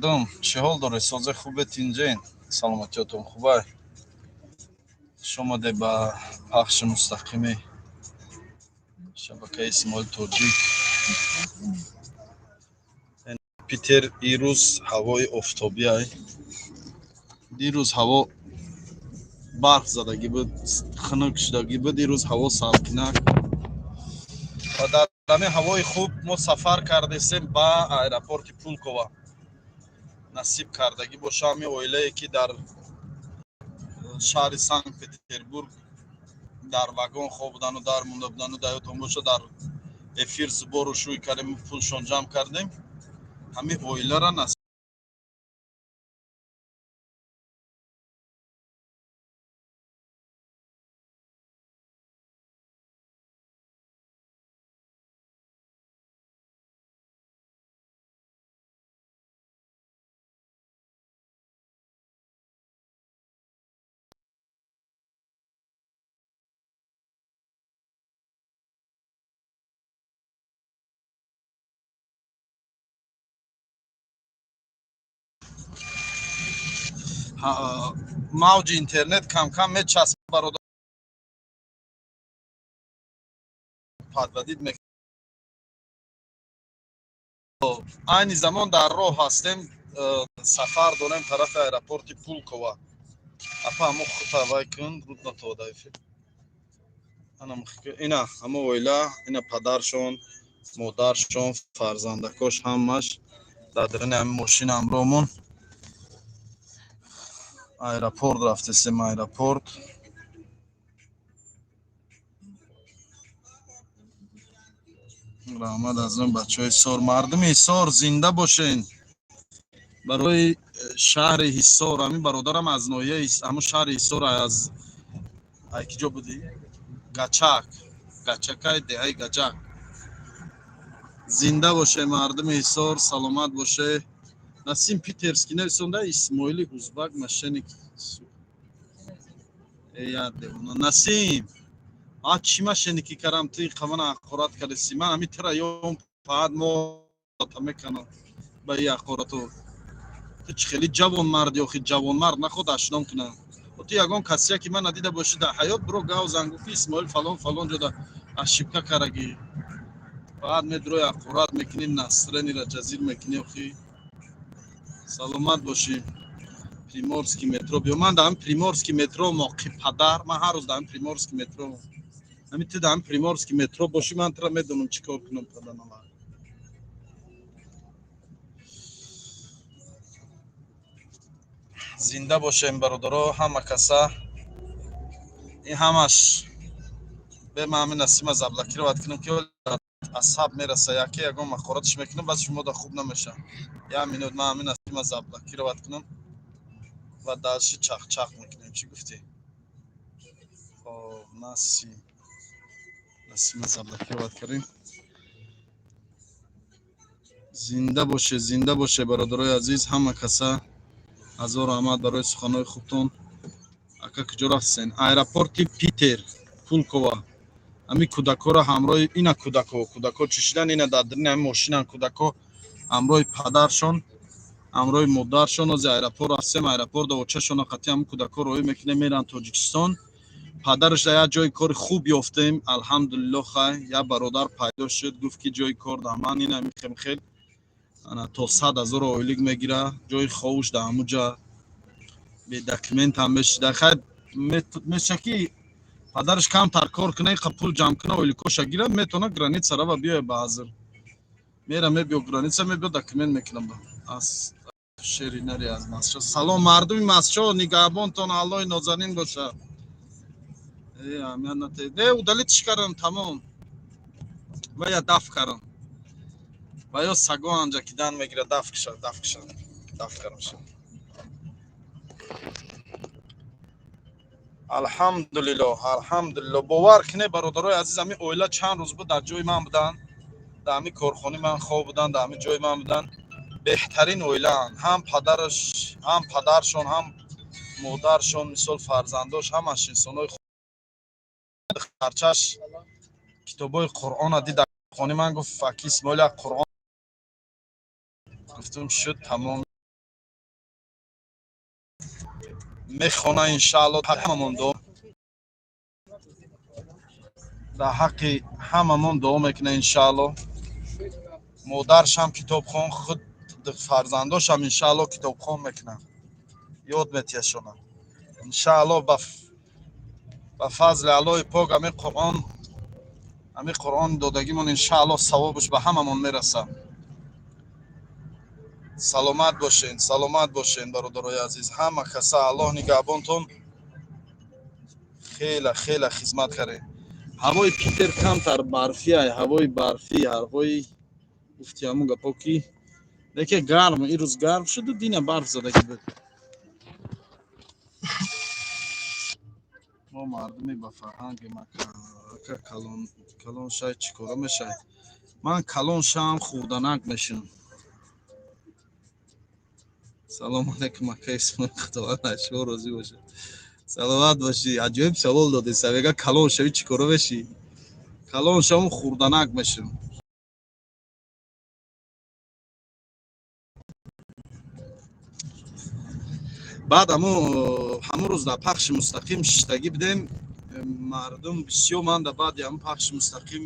Дом, чӣ ҳол доред? Соза хубет инҷаен? Саломатиятон хубай? Хуш омадед ба пахши мустақими шабакаи Исмоил Тоҷик. Питер, ирӯз ҳавои офтобиай. Дирӯз ҳаво барф задагӣ буд, хунук шудагӣ буд, ирӯз ҳаво саркинак. Ва дар ҳамин ҳавои хуб мо сафар кардесем ба аэропорти Пулково. Насиб кардагӣ боша ҳамин оилае ки дар шаҳри Санкт-Петербург дар вагон хобудану дар монда будану дар ёдтон боша дар эфир зубору шӯй кардем, пулшон ҷамъ кардем. Ҳамин оилара насиб мавҷи интернет кам мечаспад бародар падвадид мекунад. айни замон дар роҳ ҳастем, сафар дорем тарафи аэропорти Пулково. апа ҳамо хутавай кун рудна тодаифи ина ҳамо оила, ина падаршон, модаршон, фарзандакош ҳамаш дар дарини ҳамин мошина ҳамроҳмон аэропорт рафтесем. Аэропорт раҳмат аз он бачаҳои Ҳисор. Мардуми Ҳисор зинда бошен. барои шаҳри Ҳисор, ҳамин бародарам аз ноҳияи ҳамон шаҳри Ҳисор, аз ки ҷо будӣ? Гачакай деҳаи Гаҷак. Зинда боше мардуми Ҳисор, саломат боше. Насим Питерский нависонда Исмоили Узбак машиник. Насим, а чӣ машиники карам ты қамана ақорат кадаси ман ҳамин тира ём фақат мо та меканам ба и ақорату. ту чӣ хеле ҷавон марди, охи ҷавон мард наход ашном кунам. ту ягон касия ки ман надида бошӣ дар ҳаёт биро гав зан гуфти Исмоил фалон ҷода ашибка карагӣ. фақат медурои ақорат мекунӣ, насренира ҷазир мекунӣ. охи саломат бошӣ. Приморский метро биё. Ман дар Приморский метро моқи падар, ман ҳар рӯз дар Приморский метро. ҳамин ту дар Приморский метро бошӣ, ман тра медонам чӣ кор кунам паданала. зинда бошем бародаро, ҳама каса. ин ҳамаш бе ман ҳамин Насима Заблакиро вад кунам ки асаб мераса, яке ягон махораташ мекунам, баъз шумо да хуб намеша. як минут ман ҳамин Насима Заблакиро вад кунам ва даши чахчах мекунем. чӣ гуфтӣ? хоб Насима Заблакиро вад кардем. зинда боше бародарои азиз, ҳама каса. ҳазор раҳмат барои суханои хубтон. ака куҷо рафтсен? Аэропорти Питер Пулково. ҳамин кӯдакҳоро ҳамроҳи ина кӯдакҳо чӣ шудан? ина дар дарини ҳамин мошинан. кӯдакҳо ҳамроҳи падаршон, ҳамроҳи модаршон ози аэропорт рафтем. аэропорт очашона қати ҳамин кӯдакҳо роҳӣ мекунем, меран Тоҷикистон. падараш дар як ҷои кори хуб ёфтем, алҳамдулилло. хай як бародар пайдо шуд, гуфт ки ҷои кор дар ман ина хел то 100,000 ойлик мегира, ҷои ховуш дар ҳамуҷа бедокумент ҳам мешуда. хай меша ки падараш камтар кор куна, иқа пул ҷамъ куна, ойликоша гира, метавона граница рава биёя ба ҳазир. мера мебиё граница, мебиё документ мекунам. аз шери нари аз масчо. салом мардуми масчо, нигаҳбонтон аллои нозанин боша. не удалит шикарам тамом. ва я даф карам. ва ё саго анҷа кидан мегира, даф кишад. даф карам шад. алҳамдулилло. бовар кунед бародарои азиз, ҳамин оила чанд рӯз буд дар ҷои ман будан, дар ҳамин корхонаи ман хоб будан, дар ҳамин ҷои ман будан. беҳтарин оилаанд. ҳам падаршон, ҳам модаршон, мисол фарзандош, ҳамаш инсонои харчаш китобои Қуръона дид. дар хонаи ман гуфт факи Исмоил як Қуръон. гуфтам шуд тамом. мехона иншаалло ҳамамон дуо дар ҳаққи ҳамамон дуо мекунад иншаалло. модаршам китобхон, худ фарзандошам иншаалло китобхон мекунад, ёд метиҳашонад иншаалло. ба фазли аллоҳи пок ҳамин қуръон додагимон иншаалло савобаш ба ҳамамон мерасад. саломат бошен бародарои азиз. ҳама каса аллоҳ нигаҳбонтон. хела хизмат каред. ҳавои Питер камтар барфиай, ҳавои барфӣ, ҳавои гуфти ҳамун гапо ки леке гарм, ин рӯз гарм шуду, дина барф задаги буд. мо мардуми ба фарҳанги ака калон шай чӣ кора мешавад? ман калон шам хурданак мешавам. салом алейкум ака, исмоил, худованд шумо розӣ бошад. саломат бошӣ. аҷоиб савол додӣ. савега калон шавӣ чӣ кора мешӣ? калон шавам хурданак мешавам. баъд ҳамун рӯз дар пахши мустақим шиштагӣ будем. мардум бисёр манда баъди ҳамун пахши мустақим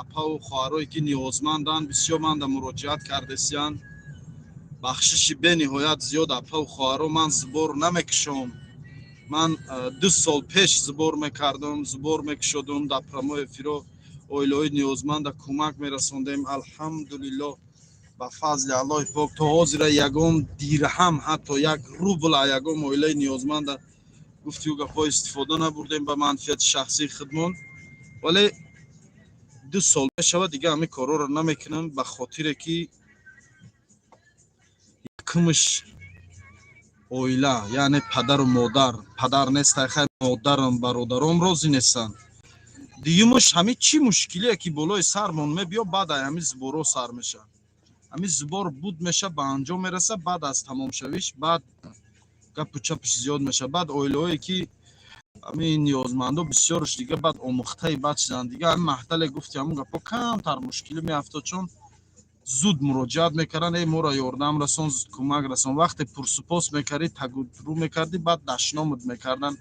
апаву хоҳарое ки ниёзманданд бисёр манда муроҷиат кардесиянд. бахшиши бениҳоят зиёд апаву хоҳаро. ман зубор намекушам. ман 2 сол пеш зубор мекардам, зубор мекушодум. дар промои фиро оилаҳои ниёзманда кӯмак мерасондем. алҳамдулиллоҳ, ба фазли аллоҳи пок то ҳозира ягон дирҳам, ҳатто 1 рубл а ягон оилаи ниёзманда гуфтиу гапҳо истифода набурдем ба манфиати шахсии худмон. вале 2 сол мешавад дига ҳамин корҳоро намекунам, ба хотире ки якумш оила, яъне падару модар, падар нестай хай модарам бародаром розӣ нестанд. дуюмаш ҳамин чӣ мушкилие ки болои сармон мебиё, баъд аз ҳамин зуборҳо сар мешавад. ҳамин зубор буд меша, ба анҷом мераса. баъд аз тамомшавиш, баъд гапу чапш зиёд меша. баъд оилаҳое ки ҳамин ниёзмандо бисёрш дига баъд омӯхтаи бад шуданд. дига ҳамин маҳтале гуфти ҳамун гапҳо камтар мушкилӣ меафтод, чун зуд муроҷиат мекарданд. моро ёрдам расон, зуд кӯмак расон. вақте пурсупос мекардӣ, тагуру мекардӣ, баъд дашномат мекарданд.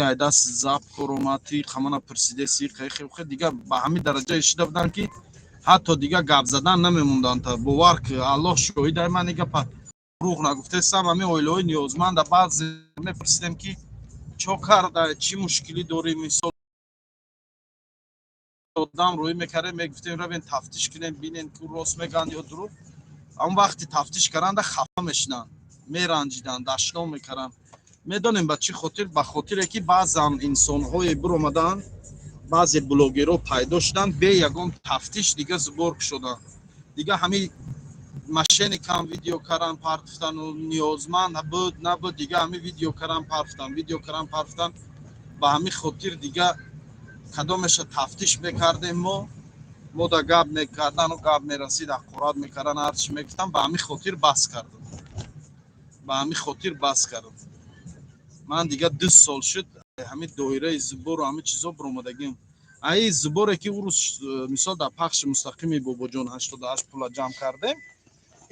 айда зап коромати хамана пурсидеси қайхи дига ба ҳамин дараҷа ишида буданд ки ҳатто дига гап задан намемонданд. бовар ки аллоҳ шоҳидай, ман гапа дурӯғ нагуфтестам. ҳамин оилаҳои ниёзманда баъзе мепурсидем ки чо карда, чӣ мушкилӣ дорӣ. мисол одам рӯӣ мекардем, мегуфтем равен тафтиш кунем, бинем ки рост мегӯянд ё дурӯғ. ҳамон вақти тафтиш карданда хафа мешуданд, меранҷиданд, дашном мекарданд. медонем ба чӣ хотир? ба хотире ки баъзан инсонҳое биромаданд, баъзе блогерҳо пайдо шуданд, бе ягон тафтиш дига зубор кушоданд. дига ҳамин машиникам видео кардан партофтану ниёзманд буд набуд, дига ҳамин видео кардан партофтан. ба ҳамин хотир дига кадомеша тафтиш мекардем. мо да гап мекардану гап мерасид, аққорат мекардан, ҳарчи мегуфтам. ба ҳамин хотир бас кардам. ман дига 2 сол шуд ҳамин доираи зубору ҳамин чизо биромадагим. ай зуборе ки ӯ рӯз мисол дар пахши мустақими бобоҷон 88 пула ҷамъ кардем,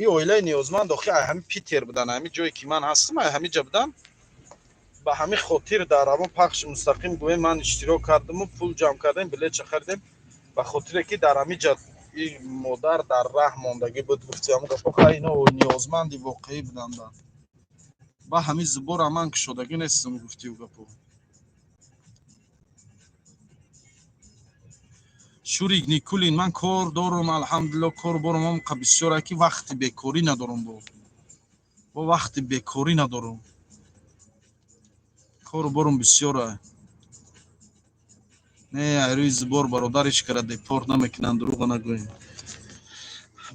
ин оилаи ниёзманд охир ҳамин Питер буданд, ҳамин ҷое ки ман ҳастам ҳамин ҷа буданд. ба ҳамин хотир дар ҳамон пахши мустақим гӯем ман иштирок кардаму пул ҷамъ кардем, билетша харидем. ба хотире ки дар ҳамин ҷа ин модар дар раҳ мондагӣ буд. гуфти ҳамун гапо хай ино ниёзманди воқеӣ буданд. ба ҳамин зубора ман кушодагӣ нестам. гуфтиу гапо шурик никулин, ман кор дорам, алҳамдулиллоҳ кор борам. ҳам бисёра ки вақти бекорӣ надорам. бо вақти бекорӣ надорам. кор борам бисёра. не рӯи зубор бародариш кара депорт намекунанд, дурӯға нагӯем.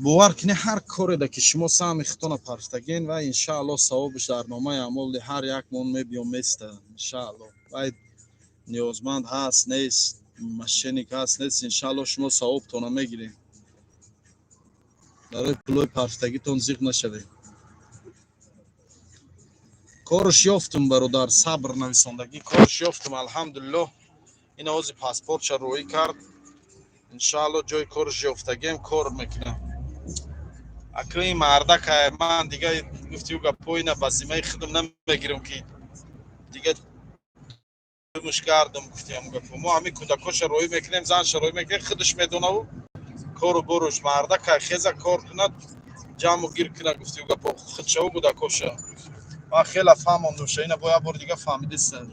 бовар кунед ҳар коре ки шумо саҳми хитона парфтагин ва иншааллоҳ савобаш дар номаи аъмоли ҳар якмон мебиём места. иншааллоҳ вай ниёзманд ҳаст нест, машиник ҳаст нест, иншааллоҳ шумо савобтона мегиред. барои пулои парфтагитон зиқ нашавед. корш ёфтум бародар, сабр нависондагӣ корш ёфтум, алҳамдулиллоҳ. ин ҳозир паспортша роӣ кард. иншааллоҳ ҷои корш ёфтагиам кор мекунам. акрин мардак ман дига гуфтиу гапо ина ба зимаи худам намегирам ки دیگه مش کردم گفتم گفتم ما همین کودکاش روی میکنیم زنش روی میکنیم خودش میدونه و کارو بروش مرده که خیزه کار کند جمع و گیر کنه گفتیم گفت خودشه و کودکاشه و خیلی فهمم دوشه اینه باید بار دیگه فهمیدی سر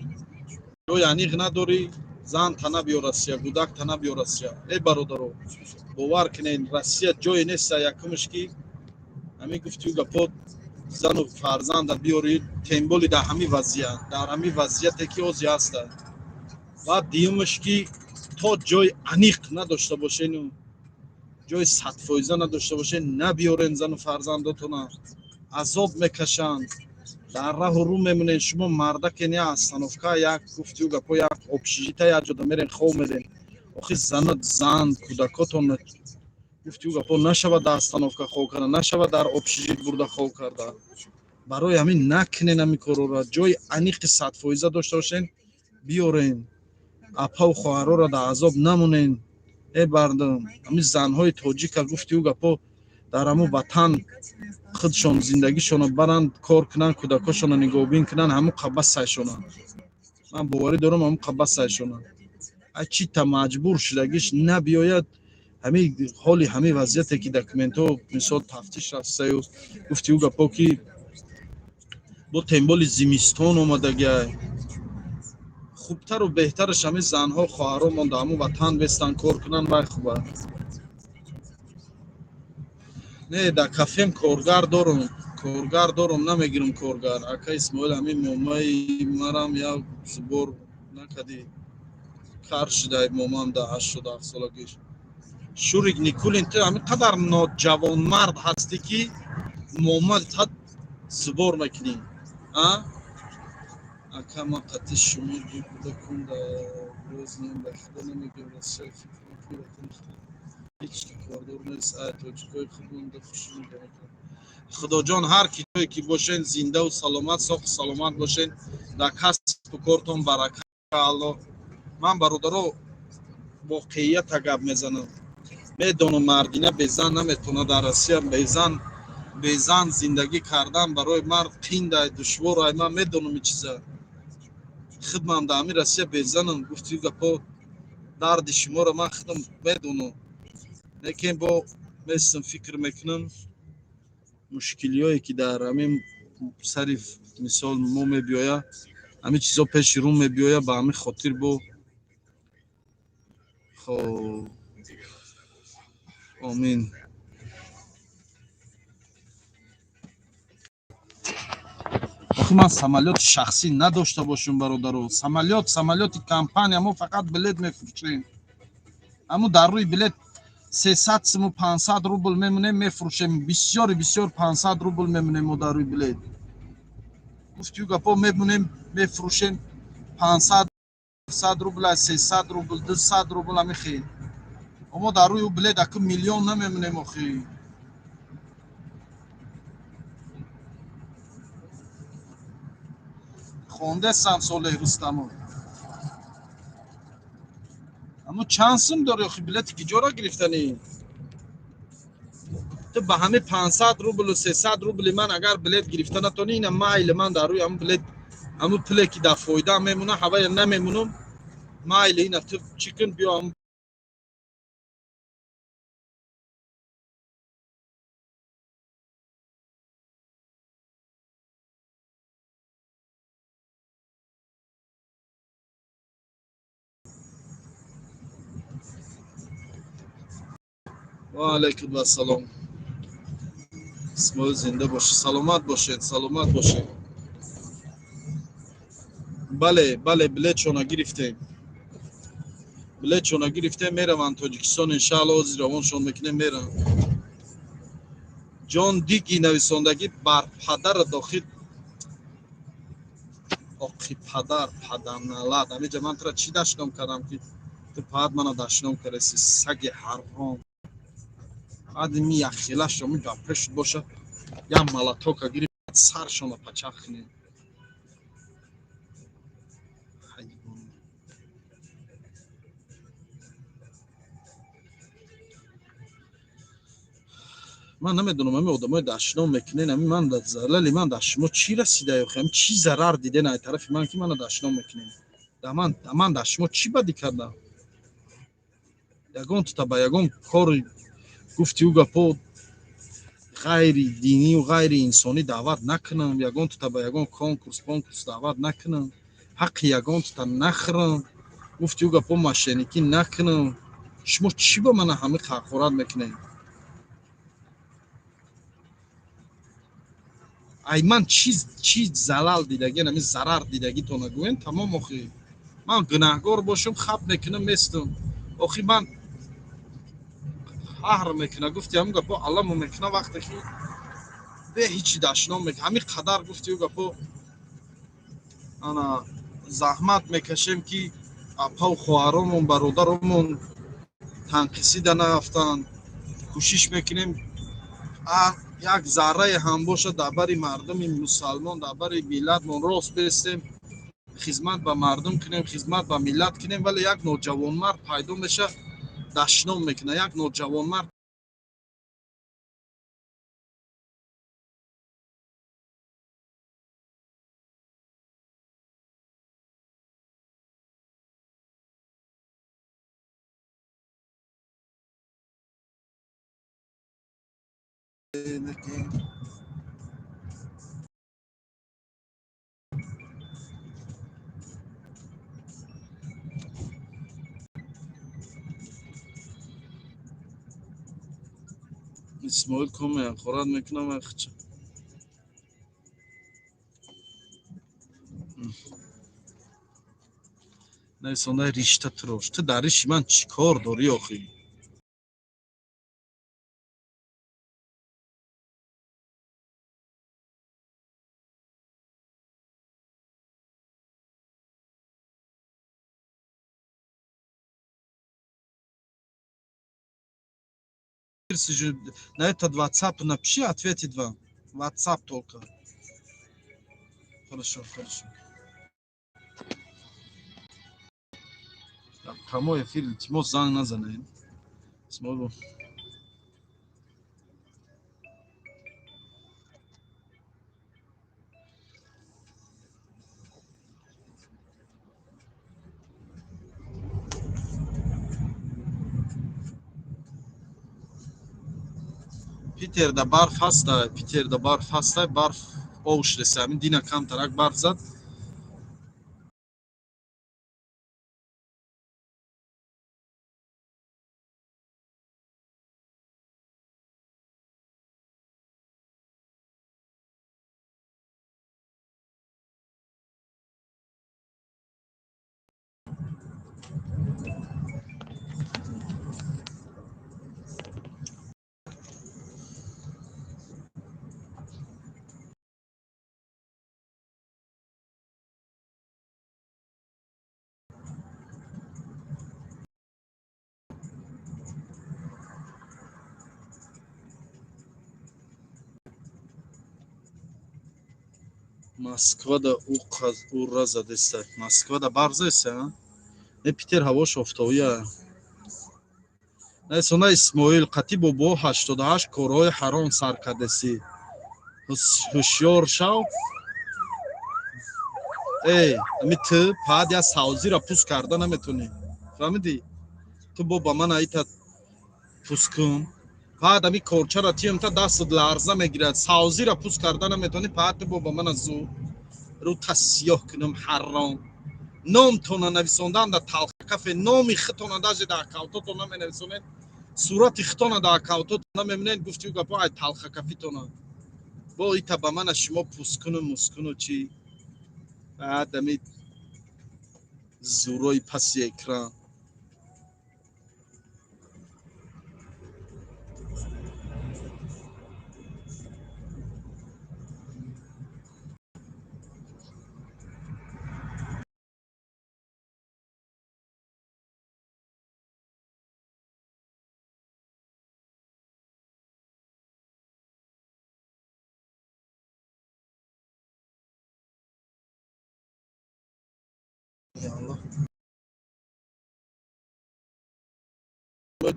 تو یعنی نداری زن تنه بیا روسیه کودک تنه بیا روسیه ای برادرو باور کنین روسیه جای نیست یکمش کی همین گفتیم گفت زن و فرزند بیاری تنبولی در همین وضعیت در همین وضعیتی که اوزی هست و دیومش که تا جای انیق نداشته باشین جای صد فایزه نداشته باشین نبیارین زن و فرزنداتون عذاب میکشن در راه رو میمونین شما مرده که نه استانوفکا یک گفتی و گپا یک обшижитие یک جدا میرین خواه میرین آخی زن کودکاتون گفتی و گپا نشود در استانوفکا خواه کرده نشود در обшижит برده خواه کرده برای همین نکنین همی کارو را جای انیق صد فایزه داشته باشین بیارین اپا و خواهرها را در عذاب نمونین ای بردم همین زنهای تاجیک گفتی و گپا در همون وطن خودشان زندگیشان برند کار کنن کودکاشان نگاه کنن همون قبه سایشان من باوری دارم همون قبه سایشان چی تا مجبور شدگیش نبیاید همین حالی همین وضعیتی که دکومنت ها مثال تفتیش رفته و گفتی و گپا که با تنبال زمستان اومدگی خوبتر و بهترش همین زنها خواهرها من در همون وطن بستن کار کنن و خوبه نه در کافیم کارگر دارم نمیگیرم کارگر اکا اسماعیل همین مومای مرم یا زبور نکدی کار شده مومام در 87 سالگیش شورگ نیکولین تو همین قدر نوجوان مرد هستی که مومال تا زبور میکنی ها اکا ما قطع شما جو بودکم در روز نیم بخدا نمیگم رسیف هیچ کاردور نیست توجیکای خوبون در خوشی میگم خدا جان هر کی توی که باشین زنده و سلامت ساخت سلامت باشین در کسب و کارتون برکت الله من برادرو واقعیت گپ میزنم میدونم مردینه به زن نمیتونه در روسیه به زن زندگی کردن برای مرد قینده دشوار من میدونم این چیزا خودم در همین روسیه به زنم گفتی گپا درد شما رو من خودم میدونم لیکن با میستم فکر میکنم مشکلیایی که در همین سری مثال ما میبیاید همین چیزا پیش رو میبیاید به همین خاطر با خب آمین آخه من سمالیات شخصی نداشته باشم برادرو سمالیات کمپانی ما فقط بلیت میفروشیم اما در روی بلیت 300 سم و 500 روبل میمونه میفروشیم بسیار 500 روبل میمونه ما در روی بلیت گفتیو گپا میمونیم میفروشیم 500 روبل 300 روبل 200 روبل هم خیلی اما در روی بلیت اکو میلیون نمیمونیم اخی خونده سم ساله رستمو اما چند سم داری اخی بلیتی که جارا گرفتنی تو به همه 500 روبل و 300 روبل من اگر بلیت گرفته نتونی این مایل من در روی همون بلیت همون پلی که در فایده میمونه هوای نمیمونم مایل این تو چیکن بیا هم و علیکم السلام اسماعیل زنده باشه سلامت باشید بله بلیت شونا گرفتیم میروند تاجیکستان انشاءالله از روانشون میکنیم میرن جان دیگی نویسندگی بر پدر داخل آقی پدر نلد همینجا من ترا چی داشتم کردم که تو پاد منو داشتم کرسی سگ حرام آدمی یخیله شما گپش باشه یا ملاتو که گیری سرشون پچخ کنیم من نمیدونم همین آدمای دشنا میکنین همین من زلالی من در شما چی رسیده خیم چی ضرر دیده نه طرف من که من دشنا میکنین من در شما چی بدی کردم یگان تو با یگان کار گفتی او گپو غیر دینی و غیر انسانی دعوت نکنم یگان تو با یگان کنکورس دعوت نکنم حق یگان تو نخرم گفتی او گپو ماشینیکی نکنم شما چی با من همه خاخورات میکنین ای من چیز زلال دیدگی نمی ضرر دیدگی تو نگوین تمام آخی من گناهگار باشم خب میکنم میستم آخی من قهر میکنه گفتی هم گپو الله مو میکنه وقتی که به هیچی دشنا میکنه همین قدر گفتی او گپو انا زحمت میکشیم که اپا و خواهرامون برادرامون تنقیسی در نرفتن کوشش میکنیم یک ذره هم باشه در بری مردم مسلمان در بری ملت من راست بیستیم خدمت به مردم کنیم خدمت به ملت کنیم ولی یک نوجوان مرد پیدا میشه دشنام میکنه یک نوجوان مرد اسماعیل کمی خورد میکنم اخچه نه سانده ریشته تروش تو درش من چی کار داری آخی на этот WhatsApp напиши, ответит вам. WhatsApp только. Хорошо, хорошо. Прямой эфир, Тимур зан назанин. Смогу. Питер да барф ҳаста, Питер да барф ҳаста, барф овш рesa. Амин дина кам тарак барф зад. Москва да ура задеста. Москва да барф зеса. Не Питер ҳавош офтобия. Не сона Исмоил қатӣ бо 88 корҳои ҳаром сар кардасӣ. ҳушёр шав. Ами ту паҳад я савзира пӯст карда наметунӣ. Фаҳмидӣ? Ту бо ба ман аита пӯст кун. Паҳад ами корчара тиёмта дастат ларза мегирад. Савзира пӯст карда наметунӣ. Паҳад ту бо ба мана зу. Рута сиёҳ кунам ҳаром. номтона нависондан дар талхакафе номи хитона даже дар аккаунтотон наменависонед. Сурати хитона дар аккаунтотон намемонед. Гуфти у гапо ай талхакафитона. Бо ита ба мана шумо пӯскуну мускуну чӣ? Баъд ами зурои паси экран.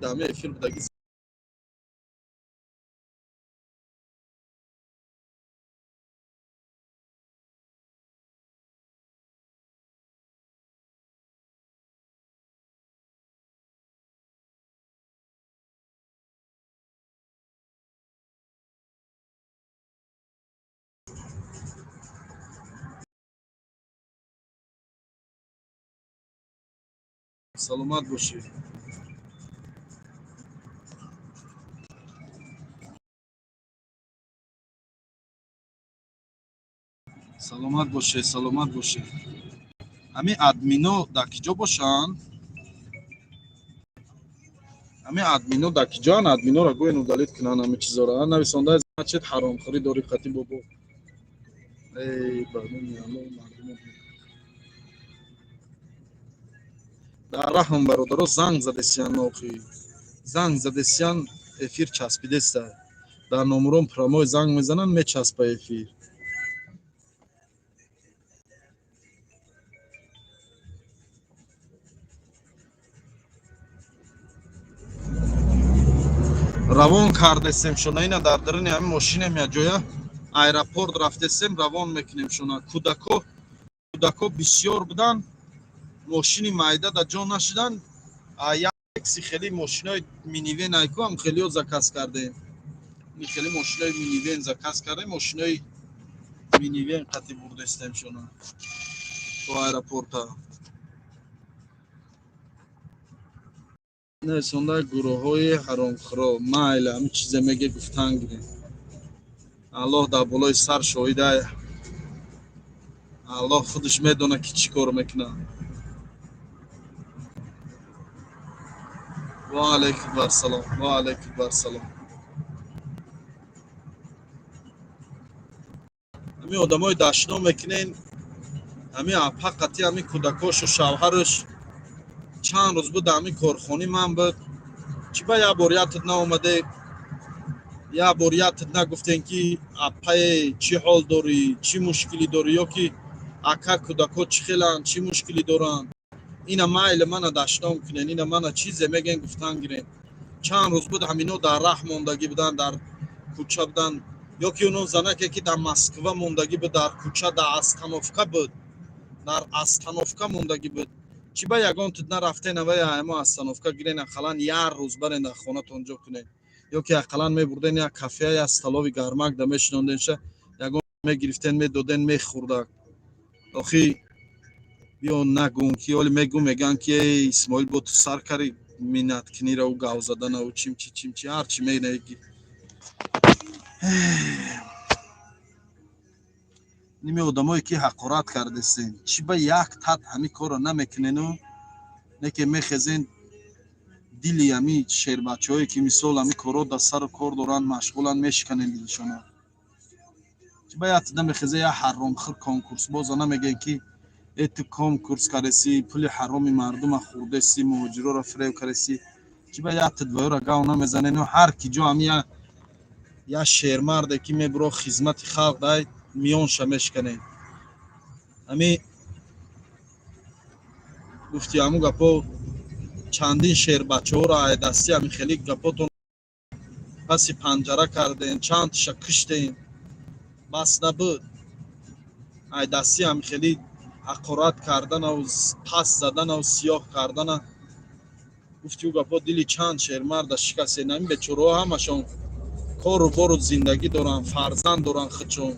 Dame efir budagi саломат бошӣ. Саломат бошед, саломат бошед. Ҳамин админо дар киҷо бошанд? ҳамин админо дар киҷоанд? Админора гӯен удалит кунанд ҳамин чизора. Нависондаи значит ҳаромхӯрӣ дори қати бобо. Дар раҳм бародаро занг задесиян охӣ. Занг задесиян эфир часпидеста. Дар номерон промой занг мезананд мечаспа эфир. равон кардесем шуна ина дар даруни ҳамин мошинем я ҷоя аэропорт рафтесем равон мекунем шуна. кӯдако бисёр буданд, мошини майда дар ҷо нашуданд. Якси хеле мошинои минивен айкуам хелио заказ кардем. Хеле мошинои минивен заказ кардем, мошинои минивен қати бурдестем шуна то аэропорта. Нависондаи гурӯҳҳои ҳаромхӯро майла ҳамин чизе меге гуфтан гирем. аллоҳ дар болои сар шоҳидае. аллоҳ худаш медонад ки чӣ кор мекунад. ва алайкум барсалом, ва алайкум барсалом. ҳамин одамои дашно мекунен, ҳамин апақати ҳамин кӯдакошу шавҳараш чанд рӯз буд ҳамин корхони ман буд. Чӣ ба як бор ятад наомаде, як бор ятад нагуфтен ки апае чӣ ҳол дорӣ, чӣ мушкилӣ дорӣ, ё ки ака кӯдако чӣ хеланд, чӣ мушкилӣ доранд. ина майли мана дашно мекунен, ина мана чизе меген гуфтан гирем. чанд рӯз буд ҳамино дар раҳ мондагӣ буданд, дар кӯча буданд, ё ки онон занаке ки дар Москва мондагӣ буд, дар кӯча, дар остановка буд, дар остановка мондагӣ буд. чӣ ба ягон тут нарафтен авая ҳама остановка гирен ақаллан як рӯз барен дар хонатон ҷо кунен, ё ки ақаллан мебурден як кафея, як столови гармак да мешинонденша, ягон мегирифтен медоден мехӯрдак. охи биё нагӯн ки оли мегӯ меган ки Исмоил бо ту сар кари миннаткунира ӯ гав заданаву чимчи ҳарчи менаги. ними одамое ки ҳақорат кардестен, чӣ ба як тат ҳамин корро намекунену неке мехезен дили ҳамин шербачаҳое ки мисол ҳамин корро дар сару кор доранд, машғуланд, мешиканен дилшона. чӣ ба як тат намехезен як ҳаромхӯр конкурсбоза намеген ки ту конкурс кареси, пули ҳароми мардума хӯрдеси, муҳоҷирора фирев кареси. чӣ ба як тат ваёра гав намезанену ҳар ки ҷо ҳамин як шермарде ки мебуро хизмати халқ дай миёнша мешканен. ҳамин гуфти ҳамун гапо чандин шербачаҳоро айдасти ҳамин хеле гапотон паси панҷара кардем, чандташа куштем, бас набуд. айдасти ҳамин хеле ҳақорат карданаву паст заданаву сиёҳ кардана. гуфти ӯ гапо дили чанд шермарда шикастен. ҳамин бечораҳо ҳамашон кору бору зиндагӣ доранд, фарзанд доранд худшон.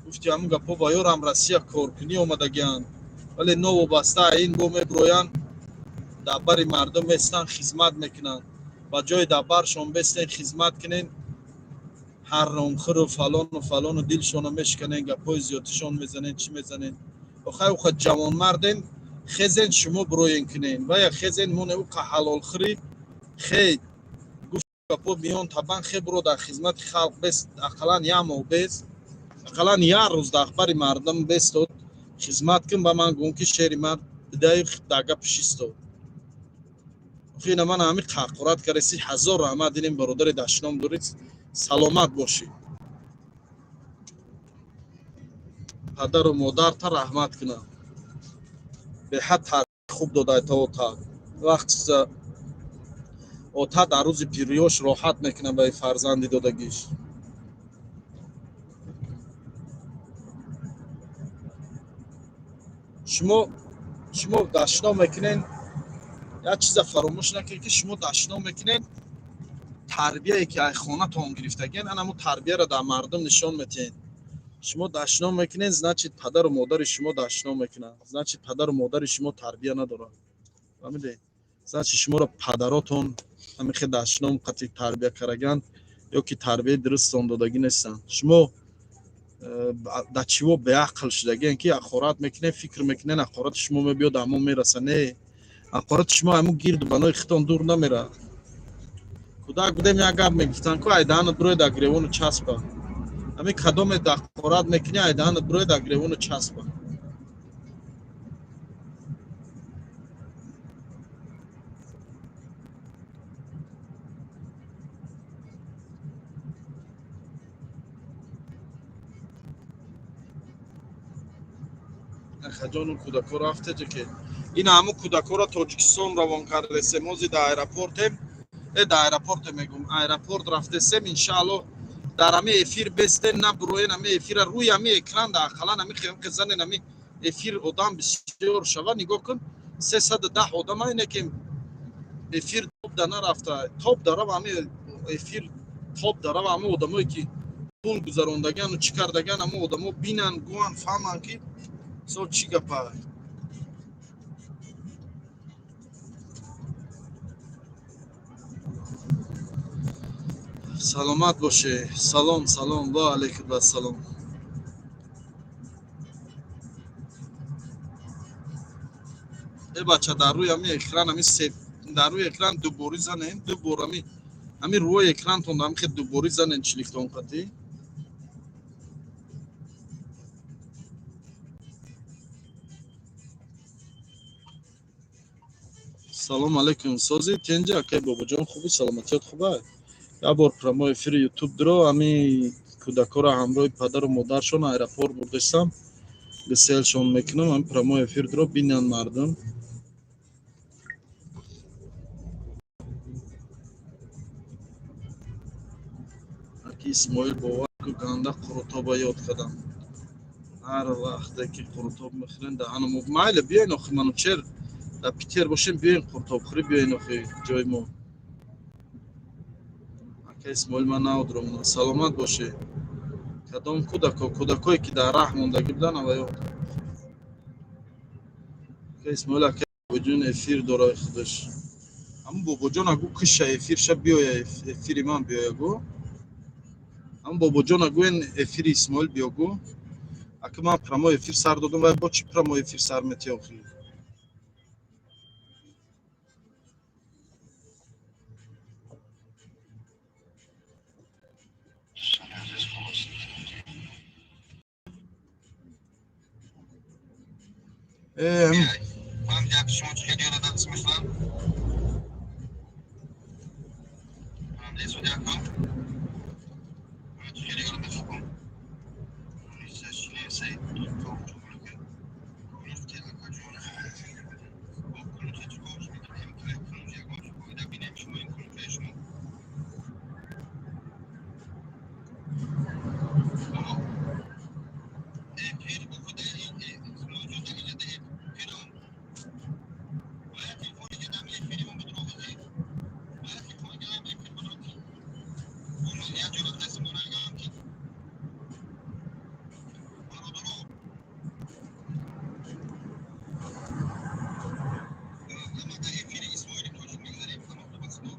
гуфти ҳамун гапо ваёрам Россия коркунӣ омадагианд, вале новобаста ин бо мебироянд дар бари мардум местан хизмат мекунанд. ба ҷои дар баршон бестен хизмат кунен, ҳаромхӯру фалону дилшона мешканен, гапои зиёдтишон мезанен, чӣ мезанен. охай уха ҷавонмарден, хезен шумо бироен кунен, вая хезен моне уқа ҳалолхӯрӣ хед. гуфти гапо миён табан хе биро дар хизмати халқ бест, ақаллан як моҳ бест, ақаллан як рӯз дар бари мардум бестод, хизмат кун. ба ман гӯн ки шери мард бидаи дар гапаш истод. охи ина мана ҳамин ҳақорат кареси ҳазор раҳмат дилем бародари дашном доред. саломат бошед. падару модарта раҳмат кунад. беҳад тарбияи хуб додай то отат. вақти отат дар рӯзи пирёш роҳат мекунад ба фарзанди додагиш. шумо дашно мекунен, як чиза фаромӯш накунед ки шумо дашно мекунед тарбияе ки аз хонатон гирифтаген, ана тарбияро дар мардум нишон метиҳед. шумо дашно мекунед, значит падару модари шумо дашно мекунанд, значит падару модари шумо тарбия надоранд. фаҳмидед? значит шуморо падаротон ҳамихе дашном қати тарбия караганд ё ки тарбияи дурустон додаги нестанд. Шумо дар чиво беақл шудагиен ки ахорат мекунед, фикр мекунед ахорати шумо мебиёд амо мераса. Не, ахорати шумо аму гирду банои хитон дур намера. Кудак будем як гап мегуфтанд ку айдаанат буроед дар гревону часпа. Ами кадоме ахорат мекунӣ айдаанат буроед дар гревону часпа. хаҷону кӯдако рафтеҷа ки ин ҳаму кӯдакоро тоҷикистон равон кардесем ози да аэропортем да аэропорте мегум аэропорт рафтесем иншаалло дар ҳами эфир бестен на буроен ҳами эфира рӯи ҳами экран да ақаллан ҳами хемке занен ҳами эфир одам бисёр шава нигоҳ кун 310 одам айне ки эфир топ да нарафта топ дарава ҳами эфир топ дарава ҳами одамое ки пул гузарондагияну чӣ кардагиян ҳамо одамо бинан гӯан фаҳманд ки со чӣ гапа. саломат боше. Салом салом ва алайкум ассалом. бача дар рӯи ҳами экран ҳами дар рӯи экран дубори занен дубор ҳами рӯи экрантон ҳами хеле дубори занен чиликтон қатӣ. салом алейкум сози тенҷа акай бобоҷон хуби саломатият хуба. як бор прямой эфири ютуб диро ҳами кӯдакоро ҳамроҳи падару модаршон аэропорт бурдестам бисёршон мекунам ҳами прямой эфир диро бинанд мардум. аки исмоил бовар ку ганда қурутоба ёд кардам. ҳар вақте ки қурутоб мехӯрем даҳанамо майле биёин охи манучер дар питер бошем биёин қуртобхӯрӣ биёин охи ҷои мо. ака исмоил ман наодро монам. саломат боше. кадом кӯдакое ки дар раҳ мондагӣ буданд аваё. ака исмоил ака бобоҷон эфир дораи худаш. ҳамун бобоҷон агӯ киша эфирша биёя эфири ман биёягӯ. ҳамун бобоҷон агӯен эфири исмоил биёгӯ. ака ман прямой эфир сар додам вай бо чӣ прямой эфир сар метиҳ охи. من گپ شما چه خیلی یادت میشم من دیگه سودی کنم من چه خیلی یادت میشم نیست چیه سی تو که نیست که کجور با کل چه چیکارش میکنیم که کنجی گوش بوده ببینیم شما این کنجی شما پیر بوده این موجود دیگه پیران باید تلفنی که دم یه پیری من بدرو بزنید باید تلفنی که دم یه پیر بدرو بزنید اونو یه جلو دست منو نگم که برو درو اما در یه پیری اسماعیلی توش میگذاریم اما تو بس دو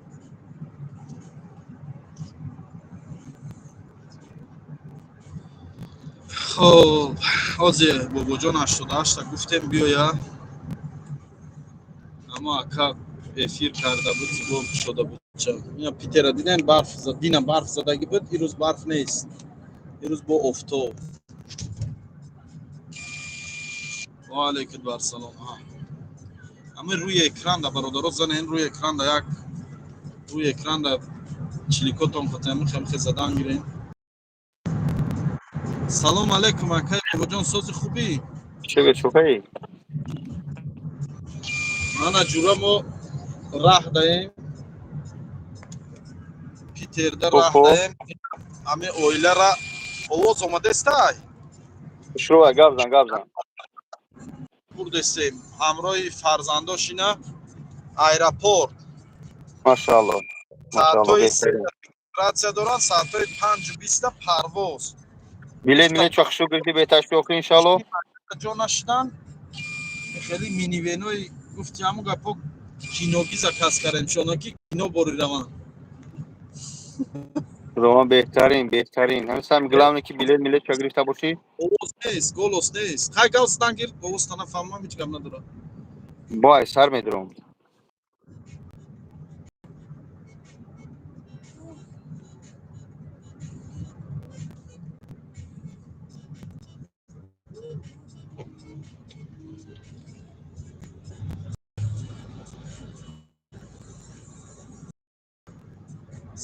خب ҳозир бобоҷон 88 гуфтем биёя аммо ака эфир карда буд зубоб шуда буд ина питера дидем барф дина барф задагӣ буд ирӯз барф нест ирӯз бо офтоб. ва алайкум барсалом. ҳамин рӯи экран да бародаро занен рӯи экран да як рӯи экран да чиликотон қатами хемхе задан гирем. салом алейкум акай бобоҷон сози хубӣ чугай мана ҷура мо раҳ даем питерда раҳ даем ҳами оилара овоз омадестай шуруа гап зан бурдестем ҳамроҳи фарзандошина аэропорт машаалло соатҳои оператсия доранд соатҳои 5:20 парвоз билет чахшу гирди беташбиёк иншалло ҷо нашидан хеле минивенои гуфти ҳамун гапо киногиза кас кардем чуноки кино бори раван Roman بهترین همین سعی می‌کنم که بیlet میله چه گرفته باشی овоз нест голос нест хай гав задан гир овоз тана фаҳмам ҳеҷ гап надорад بای سر میدرم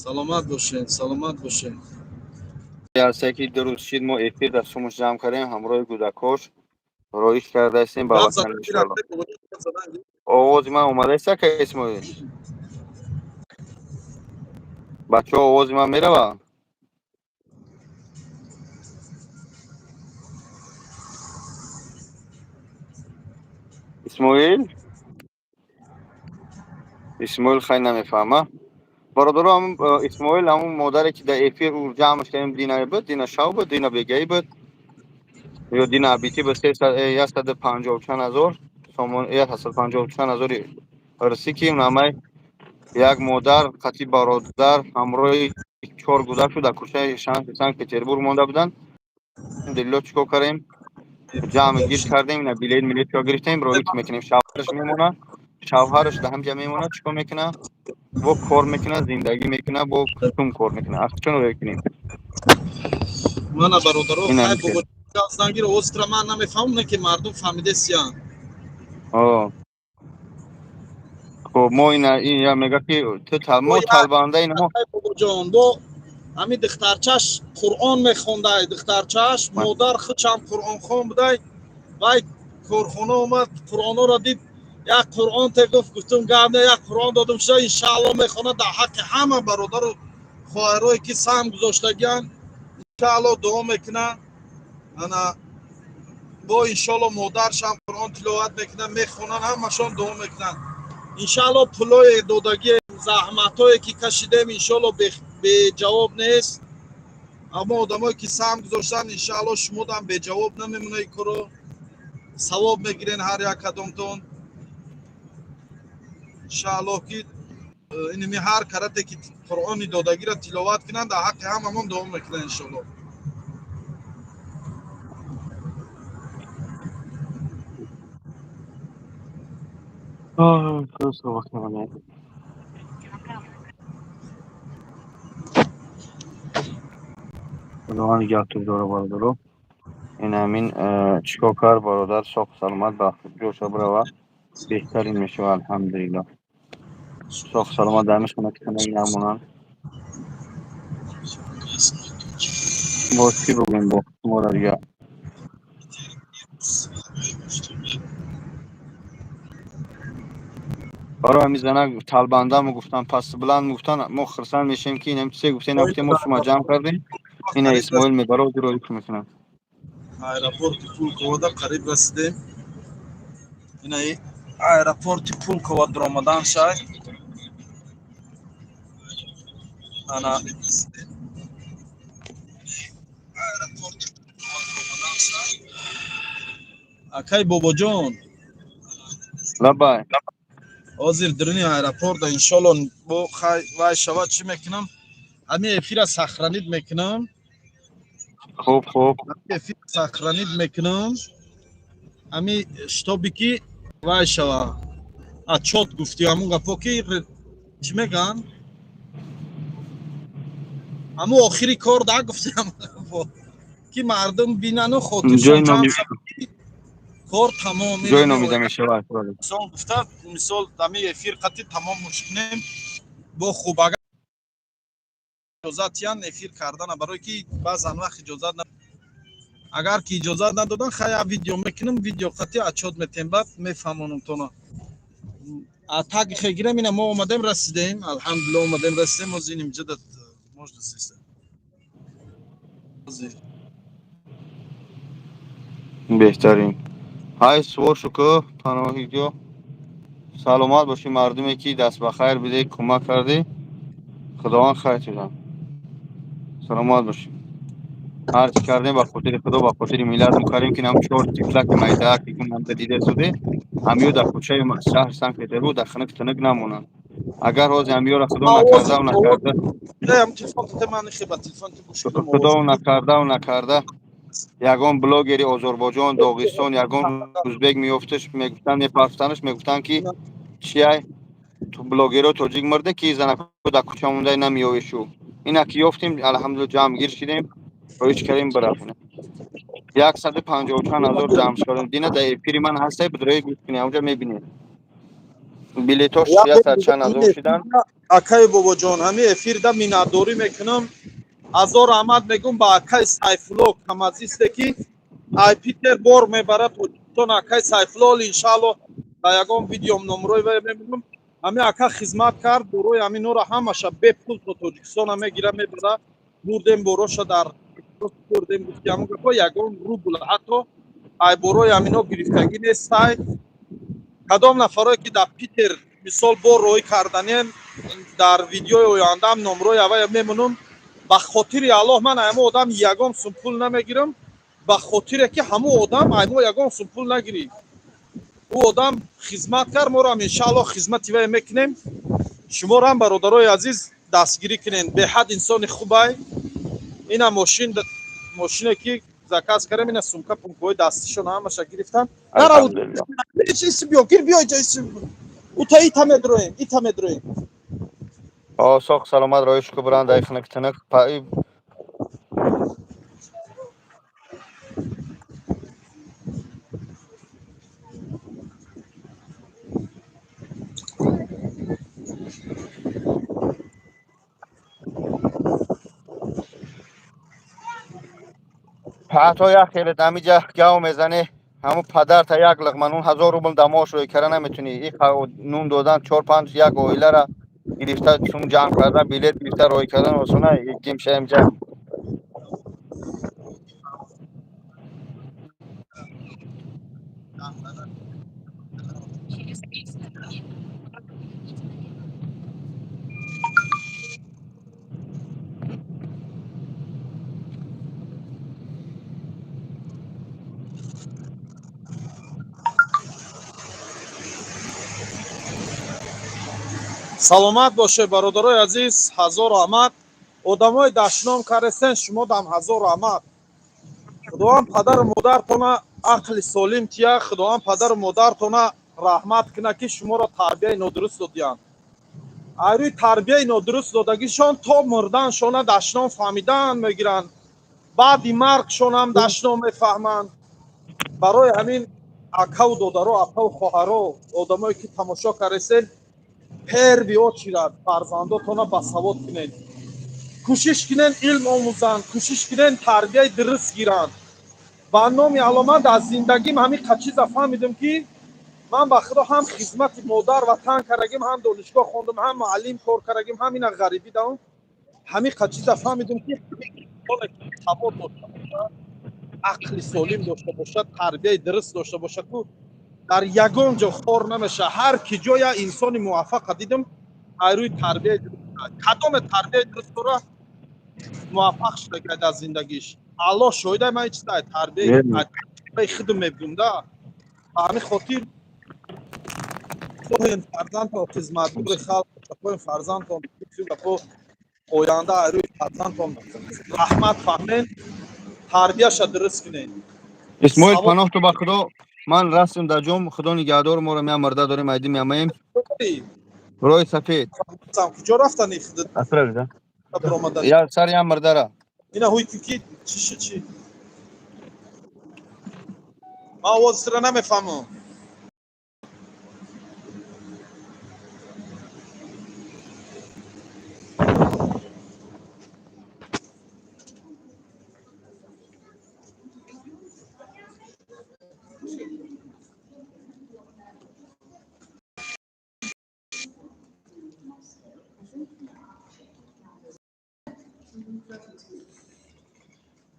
саломат бошед جلسه که درست شد ما افیر در شما جمع کردیم همراه گودکوش رویش کرده هستیم با гап وطن задан гир انشالله гап задан гир آواز من اومده است که اسماعیل بچه ها آواز من میره با اسماعیل خیلی نمیفهمه برادر هم اسماعیل همون مادری که در افیر او جمعش کردیم دینه بود دینه شو بود دینه بگی بود یا دینه عبیتی به 150 چند هزار سامان 150 چند هزار ارسی که نامه یک مادر خطی برادر همراه 4 گودک شد در کوچه سنت پترزبورگ مانده بودن دلیل چیکار کردیم جمع گیر کردیم اینا بلیط ملیت را گرفتیم رویت میکنیم شوهرش میمونه شوهرش در همجا میمونه چیکار میکنه با کار میکنه زندگی میکنه با کتوم کار میکنه از چون رو بکنیم мана бародаро این хай هم که бобо гап задан гир овоз тра ман намефаҳмам не ки мардум фаҳмидесиян آه خب ما این یا میگه که تو бо ما як طالبانده این ما хай бобоҷон бо ҳамин духтарчаш қуръон мехондай духтарчаш модар хучам қуръонхон будай вай корхона омад қуръонҳоро дид як қуръон те гуфт гуфтум гап не як қуръон додум шуда иншаалло мехонад дар ҳаққи ҳама бародару хоҳарое ки саҳм гузоштагиян иншаалло дуо мекунад ана бо иншоалло модаршам қуръон тиловат мекунад мехонанд ҳамашон дуо мекунанд иншаалло пулое додагие заҳматҳое ки кашидем иншоалло беҷавоб нест аммо одамое ки саҳм гузоштанд иншаалло шумодам беҷавоб намемона ин коро савоб мегирен ҳар якадомтон иншаалло ки инми ҳар карате ки қуръони додагиро тиловат кунанд дар ҳаққи ҳамамон дуо мекунанд иншоалло خداوند نگهتون داره برادر این همین چیکار کار برادر ساق سلامت به جوش برو بهترین میشه الحمدلله ساق سلامت دمش کنه که این همونن با چی بگیم با ما را دیگه برای همین زنه طالبانده هم گفتن پس بلند گفتن ما خرسان میشیم که این هم چیزی گفتین گفتیم ما شما جمع کردیم این اسماعیل میبره و روی که میکنن аэропорти пулковода қариб расидем инаи аэропорти пулкова даромадан шай ана акай бобоҷон лабай ҳозир дурини аэропорта иншоалло бо вай шавад чӣ мекунам ҳамин эфира сахранид мекунам خوب эфир сахранид мекунам ҳамин шитоби ки вай шава отчёт гуфти ҳамун гапо ки чӣ мегӯянд ҳамун охири кор да гуфти ки мардум бинану хотиршон ҷамъ шавад кор тамом جای نامیده میشه мисол гуфта мисол ҳамин эфир қатъи тамомош кунем бо хуб агар иҷозат ян эфир кардана барое ки баъзан вақт иҷозат агар ки иҷозат надодан хая видео мекунем видео қатъи отчёт метем баъд мефаҳмонам тона атак хегирем ина мо омадем расидем алҳамдулилла омадем расидем ҳозир инҷа да можно сеста بهترین های سوار شکر پناهی جو سلامت باشی مردمی که دست به خیر بده کمک کردی خداوند خیرت بدن سلامت باشی هر چی کردیم با خاطر خدا با خاطر ملت میکردیم که هم چهار تیفلک میده که هم دیده شده همیو در کوچه شهر سنت پتربورگ در خنک تنک نمونن اگر روز همیو را خدا نکرده و نکرده هم تلفن من خیلی تلفن گوش کنم خدا آواز و نکرده و نکرده یگان بلاگری آذربایجان داغستان یگان ازبک میافتش میگفتن میپرسنش میگفتن که چیه تو بلاگرها توجیک مرده که زنک در کوچه مونده نمیاوی شو اینا که یافتیم الحمدلله جمع گیر شدیم و هیچ کریم برفتیم 150 چند هزار جمع شدیم دینا در اپیری من هسته بدرای گوش کنی اونجا میبینی بلیتاش 100 چند هزار شدن акаи бобоҷон ҳами эфирда миннатдорӣ мекунам ҳазор раҳмат мегӯм ба акаи сайфулло камазисте ки ай питер бор мебарад тоҷикистон акаи сайфулло иншаалло ба ягон видеом номрои вай мемонам ҳами ака хизмат кард борои ҳаминора ҳамаша бепул то тоҷикистона мегира мебара бурдем бороша дар бурдем гуфти ҳамон гапо ягон рубл ҳатто ай борои ҳамино гирифтагӣ нестай кадом нафарое ки дар питер мисол бор роҳӣ карданем дар видеои ояндаам номрои авай мемонам ба хотири аллоҳ ман аймо одам ягон сум пул намегирам ба хотире ки ҳамон одам аймо ягон сум пул нагирем ӯ одам хизмат кард морам иншааллоҳ хизмати вай мекунем шуморам бародарои азиз дастгирӣ кунем беҳад инсони хубай ина мошине ки заказ кардем ина сумка пункои дастишона ҳамаша гирифтам наравуд الحمدلله биё гир биё иҷо ута ита медроем sog' salomat roish kubran da xinq tiniq حتی یک خیلی دمیجه گاو میزنی همون پدر تا یک لقمه نون 1000 روبل دماش روی کرده نمیتونی این نون دادن 4-5 یک اویله را گرفته چون جمع کرده بلیت گرفته روی کردن واسونه یک گیم شمجه саломат бошед бародарои азиз ҳазору раҳмат одамои дашном карестен шумодам ҳазору раҳмат худованд падару модаратона ақли солим тия худованд падару модаратона раҳмат куна ки шуморо тарбияи нодуруст додиянд айрӯи тарбияи нодуруст додагишон то мурданшона дашном фаҳмидан мегиранд баъди маргшонам дашном мефаҳманд барои ҳамин акаву додаро акаву хоҳаро одамое ки тамошо каресен первиҳо чирад фарзандотона басавод кунед кӯшиш кунед илм омӯзанд кӯшиш кунед тарбияи дуруст гиранд ба номи алло ман дар зиндагим ҳамин қачиза фаҳмидам ки ман ба худо ҳам хизмати модар ватан кардагим ҳам донишгоҳ хондам ҳам муаллим кор кардагим ҳам ина ғарибӣ дам ҳамин қачиза фаҳмидам ки савод дошта бошад ақли солим дошта бошад тарбияи дуруст дошта бошад ку дар ягон ҷо хор намешавад ҳар ки ҷоя инсони муваффақа дидам айрӯи тарбияи дуруст кадоме тарбияи дуруст дора муваффақ шуда дар зиндагиш аллоҳ шоҳидаи ман чизай тарбияи худам мегӯям да ба ҳамин хотир хоҳем фарзандтон хизматгори халқ хоҳем фарзандтон гапо оянда айрӯи фарзандтон раҳмат фаҳмед тарбияша дуруст кунед اسماعیل پناه تو با خدا من رسم در جام خدا نگهدار ما رو میام مرده داریم ایدی میامیم روی سفید کجا رفتنی اصلا یا سر یا مرده را اینا هوی کی چی ما آواز را نمیفهمم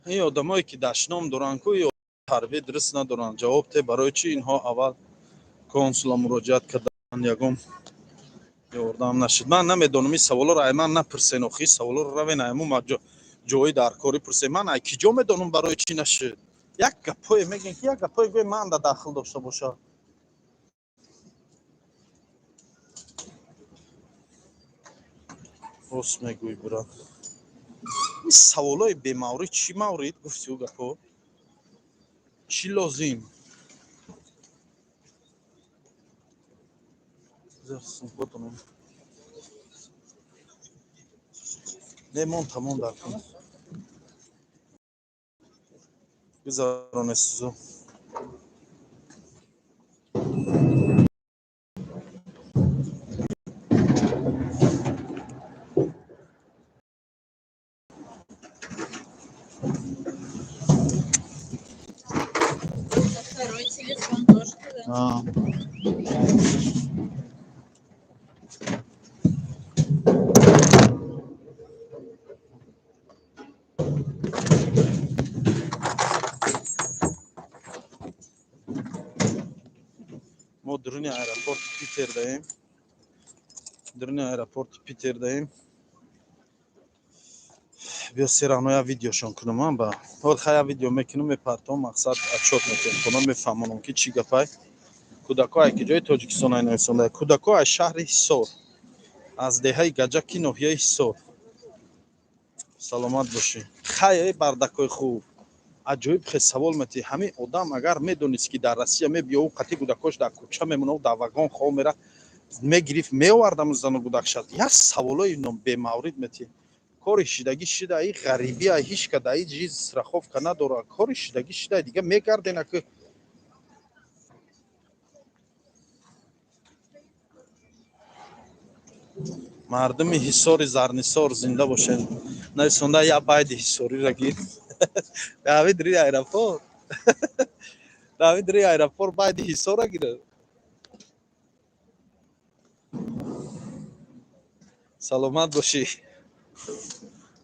این آدمایی که دشنام دارن که تربیت درست ندارن جواب ته برای چی اینها اول کنسول مراجعت کردن یگم یاردم نشد من نمیدونم این سوالا رو من نپرسین اخی سوالا رو روین ایمو ҷои дар корӣ пурсем ман ай ки ҷо медонам барои чӣ нашуд як гапое мегӯем ки як гапое гӯем ман да дахл дошта боша рост мегӯй бурад ин саволои бемаврид чӣ маврид гуфтиу гапо чӣ лозим мемон тамом дар кун бизаронесизу Второй телефон тоже туда. мо дуруни аэропорти Питердаем. Дуруни аэропорти Питердаем. Биё сераноя видеошон кунам ан ба. Ҳол хая видео мекунам мепартом мақсад отчёт мекунам мефаҳмонам ки чӣ гапай. Кӯдако ай ки ҷои Тоҷикистон ай нависонда. Кӯдако ай шаҳри Ҳисор. Аз деҳаи Гаҷаки ноҳияи Ҳисор. Саломат бошӣ. Хай бардакои хуб. Аҷоиб хе савол метӣ. Ҳамин одам агар медонист ки дар Россия мебиёву қати кӯдакош дар кӯча мемонав дар вагон хоб мера мегирифт меовардаму зану кӯдакшад. Як саволои бемаврид метӣ. Кори шидагӣ шида и ғарибӣ ай ҳич када и ҷиз страховка надора. Кори шидагӣ шида дига мегардена ки мардуми Ҳисори Зарнисор зинда бошед. Нависонда я байди Ҳисорира гир. Давид ри аэропорт. Давид ри аэропорт байди Ҳисора гира. Саломат бошӣ.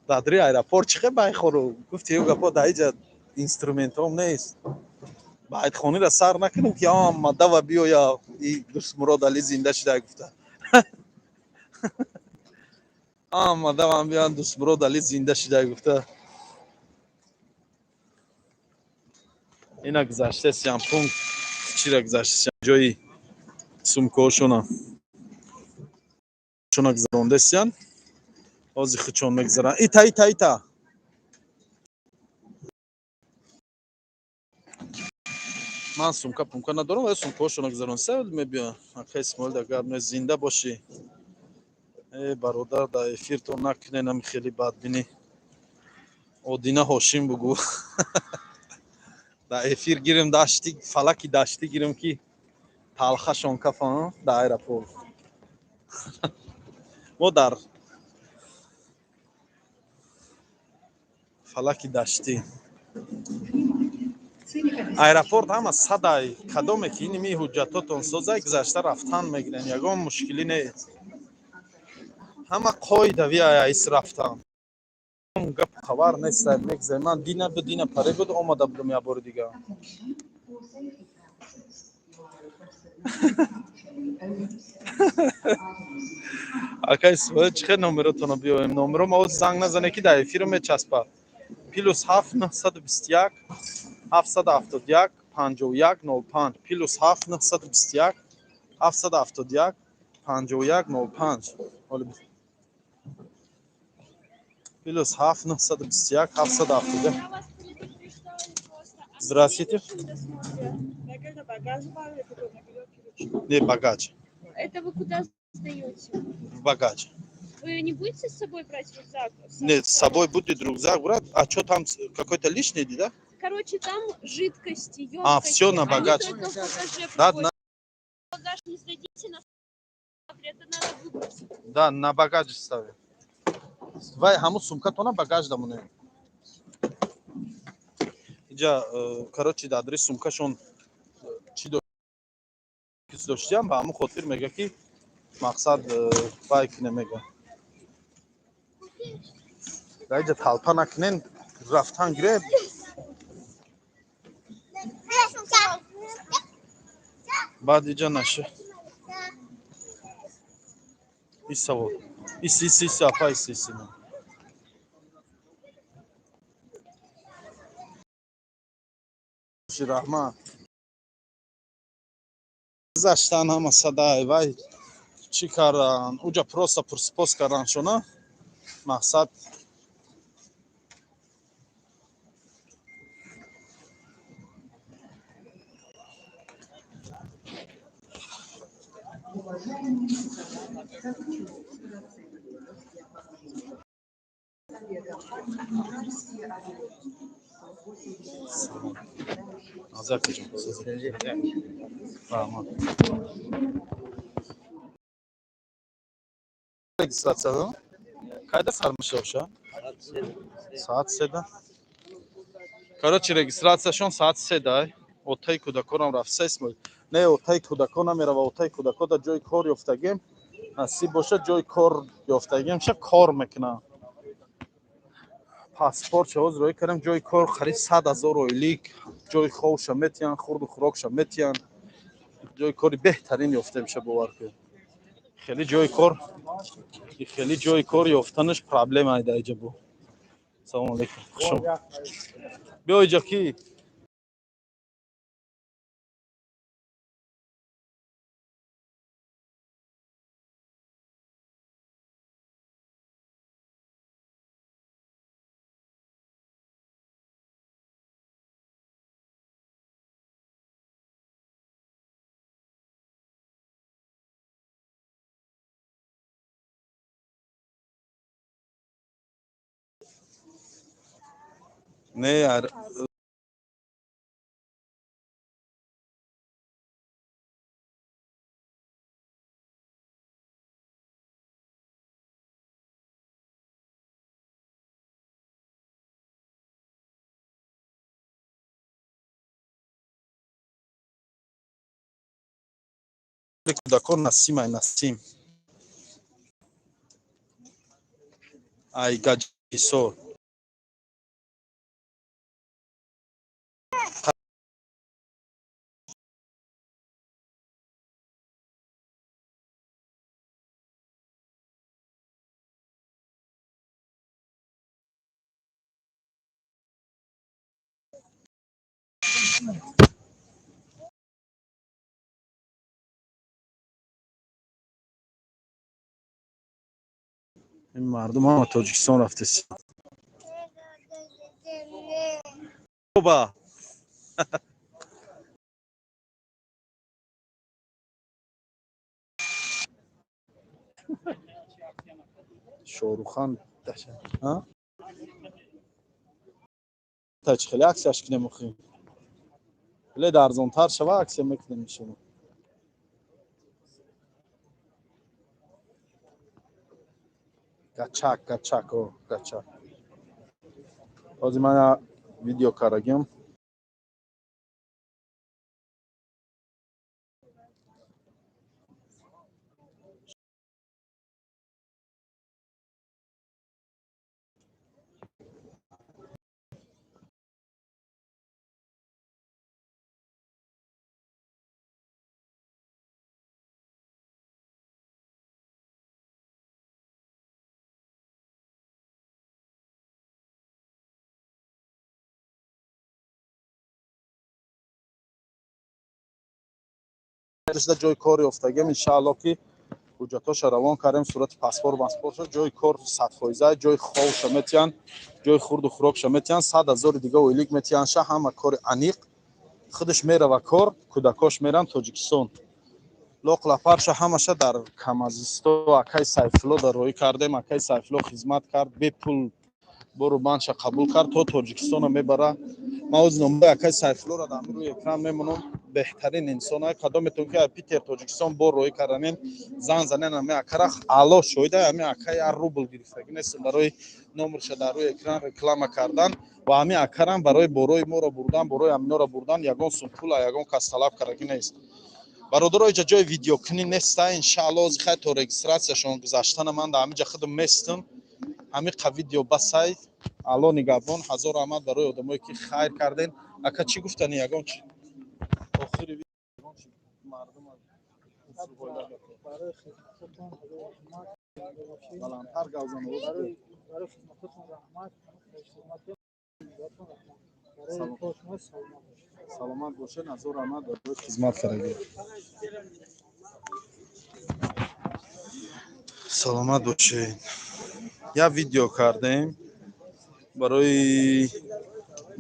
Дадри аэропорт чӣ хел байхору? Гуфти ё гапо даиҷа инструментом нест. Байдхонира сар накунем ки мадава биёя и Дустмурод Али зинда шуда гуфта. Мадава биёян Дустмурод Али зинда шуда гуфта. Ина гузаштасиям пункт чира гузаштасиям ҷои сумкаошона. Шона гузарондасиям. Ҳозир хучон мегзаран. Ита. Ман сумка пумка надорам, вале сумкаошона гузарон. Савл мебиён. Ака Исмоил дагар не зинда бошӣ. Бародар да эфир то накне нами хели бадбинӣ. Одина Ҳошим бугу. Да эфир гирем дашти фалаки дашти гирем ки талхашон кафан да аэропорт. Мо дар фалаки дашти аэропорт ҳама садай кадоме ки иними ҳуҷҷатотон созай гузашта рафтан мегирен ягон мушкилӣ нест. Ҳама қоидави айс рафтан. Гап хабар нест мегзай ман дина паре буд омада будам я бори дига. Ака Исмоил чӣ хел номеротонро биёем? Номеро мо занг назане ки дар эфиро мечаспа. +7 921 771 5105 +7 921 771 5105 +7 921 771. Здравствуйте. Не, багаж. Это вы куда сдаете? В багаж. Вы не будете с собой брать рюкзак? Нет, с собой будет рюкзак брать. А что там, какой-то лишний, да? Короче, там жидкости, ёмкости. Все на багаж. Да, Багаж не сдадите, на это надо выбросить. Да, на багаж ставим. Вай, хаму сумка то на багаж дамуне. Иджа, короче, да, адрес сумкашон чи доштиам, ба ҳамун хотир мега ки мақсад байк немега. Да иджа талпа накунен, рафтан гиреб. Баъд иҷа наша. Ис савол. Ис апа ис. Rahman. Гузаштан ҳама садаи вай чӣ кардан? Уҷа просто пурсипос кардан шуна. Мақсад азакҷон. Rahman. Регистрация. Кайда сармишоша? Saat 3-da. Короче, регистрацияшон саат 3-да. Отаи кӯдаконам рафта исмоил. Не, отаи кӯдаконам мерава, отаи кӯдакода ҷои кор ёфтагем. Насиб бошад ҷои кор ёфтагем, ша кор мекунам. Паспорт ҳозир рӯй кардам, ҷои кор қариб 100,000 ойлик, ҷои ховша метиҳан, хурду хӯрокша метиҳан. ҷои кори беҳтарин ёфта меша, бовар кун. Хеле ҷои кор ёфтанаш проблема айда иҷа бу. Салом алейкум. Хушом. Биё иҷа ки. Не, яр. Кӯдакон Насим ай Насим. Ай Гаҷисор. ин мардум ҳама Тоҷикистон рафтаси. Оба. Шорухан даша. Ҳа? Тач хеле аксияш кинемухим. Хеле арзонтар шава аксия мекунем шумо. Гачак, о, гачак. Ҳозир ман видео карагем. Ришта ҷои кор ёфтагем, иншаалло ки ҳуҷҷатоша равон кардем, сурати паспорт, ҷои кор 100%, ҷои ховша метиҳан, ҷои хурду хӯрокша метиҳан, 100,000 дига ойлик метиҳан, ша ҳама кори аниқ. Худаш мерава кор, кӯдакош меран Тоҷикистон. Лоқлапарша ҳамаша дар Камазисто акай Сайфулло дароӣ кардем, акай Сайфулло хизмат кард, бепул бору манша қабул кард, то Тоҷикистона мебара. Ман ҳозир номаи акай Сайфуллоро дар рӯи экран мемонам. Беҳтарин инсон ай, кадометон ки Питер Тоҷикистон бор роӣ карданем, зан занен ами акара аъло шоида, ами акай 1 рубл гирифтагӣ нестем барои номерша дар рӯи экран реклама кардан ва ами акарам барои борои моро бурдан, борои аминоро бурдан ягон сум пула ягон кас талаб карагӣ нест. Бародаро иҷа ҷои видеокунӣ неста, иншаалло ҳозир хай то регистратсияшон гузаштана ман дар ҳамиҷа худам местам. Ҳамиқа видео басай алло нигаҳбон, ҳазор раҳмат барои одамое ки хайр карден. Ака чӣ гуфтани ягон чи? Охири видео чи мардум барои хизматотон ҳазор раҳмат. Баландтар гавзан барои хизматотон раҳмат. Барои то шумо саломат бошед. саломат бошед, ҳазор раҳмат дар рӯи хизмат карагӣ. саломат бошед. як видео кардем барои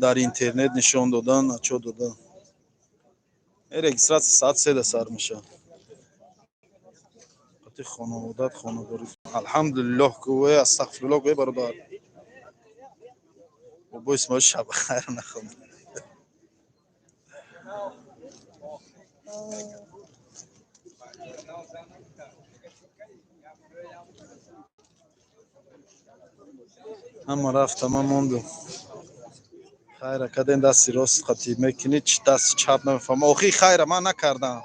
дар интернет нишон додан, отчёт додан. регистратсия саат 3 сар мешавад. қати хонаводат, хонадорӣ. алҳамдулиллоҳ гӯе, астағфируллоҳ гӯе бародар. бобо Исмоил шаб хайр нахонд. ҳама рафт, ҳама монду. хайра каден дасти рост қатиб мекунӣ, дасти чап намефаҳмам. охи хайра ман накардам.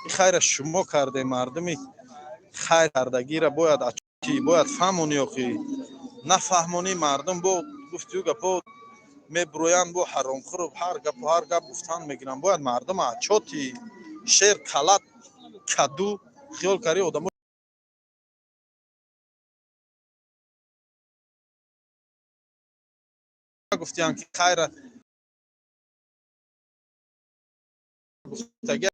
ин хайра шумо кардем. мардуми хайр кардагиро бояд ачти, бояд фаҳмонӣ. охи нафаҳмонӣ мардум бо гуфтугӯ гапо мебуроянд, бо ҳаромхӯр ҳар гап гуфтан мегиранд. бояд мардум отчёти шер, калат, каду хиёл карӣ одамо гуфтиянд ки хайра гуфтаги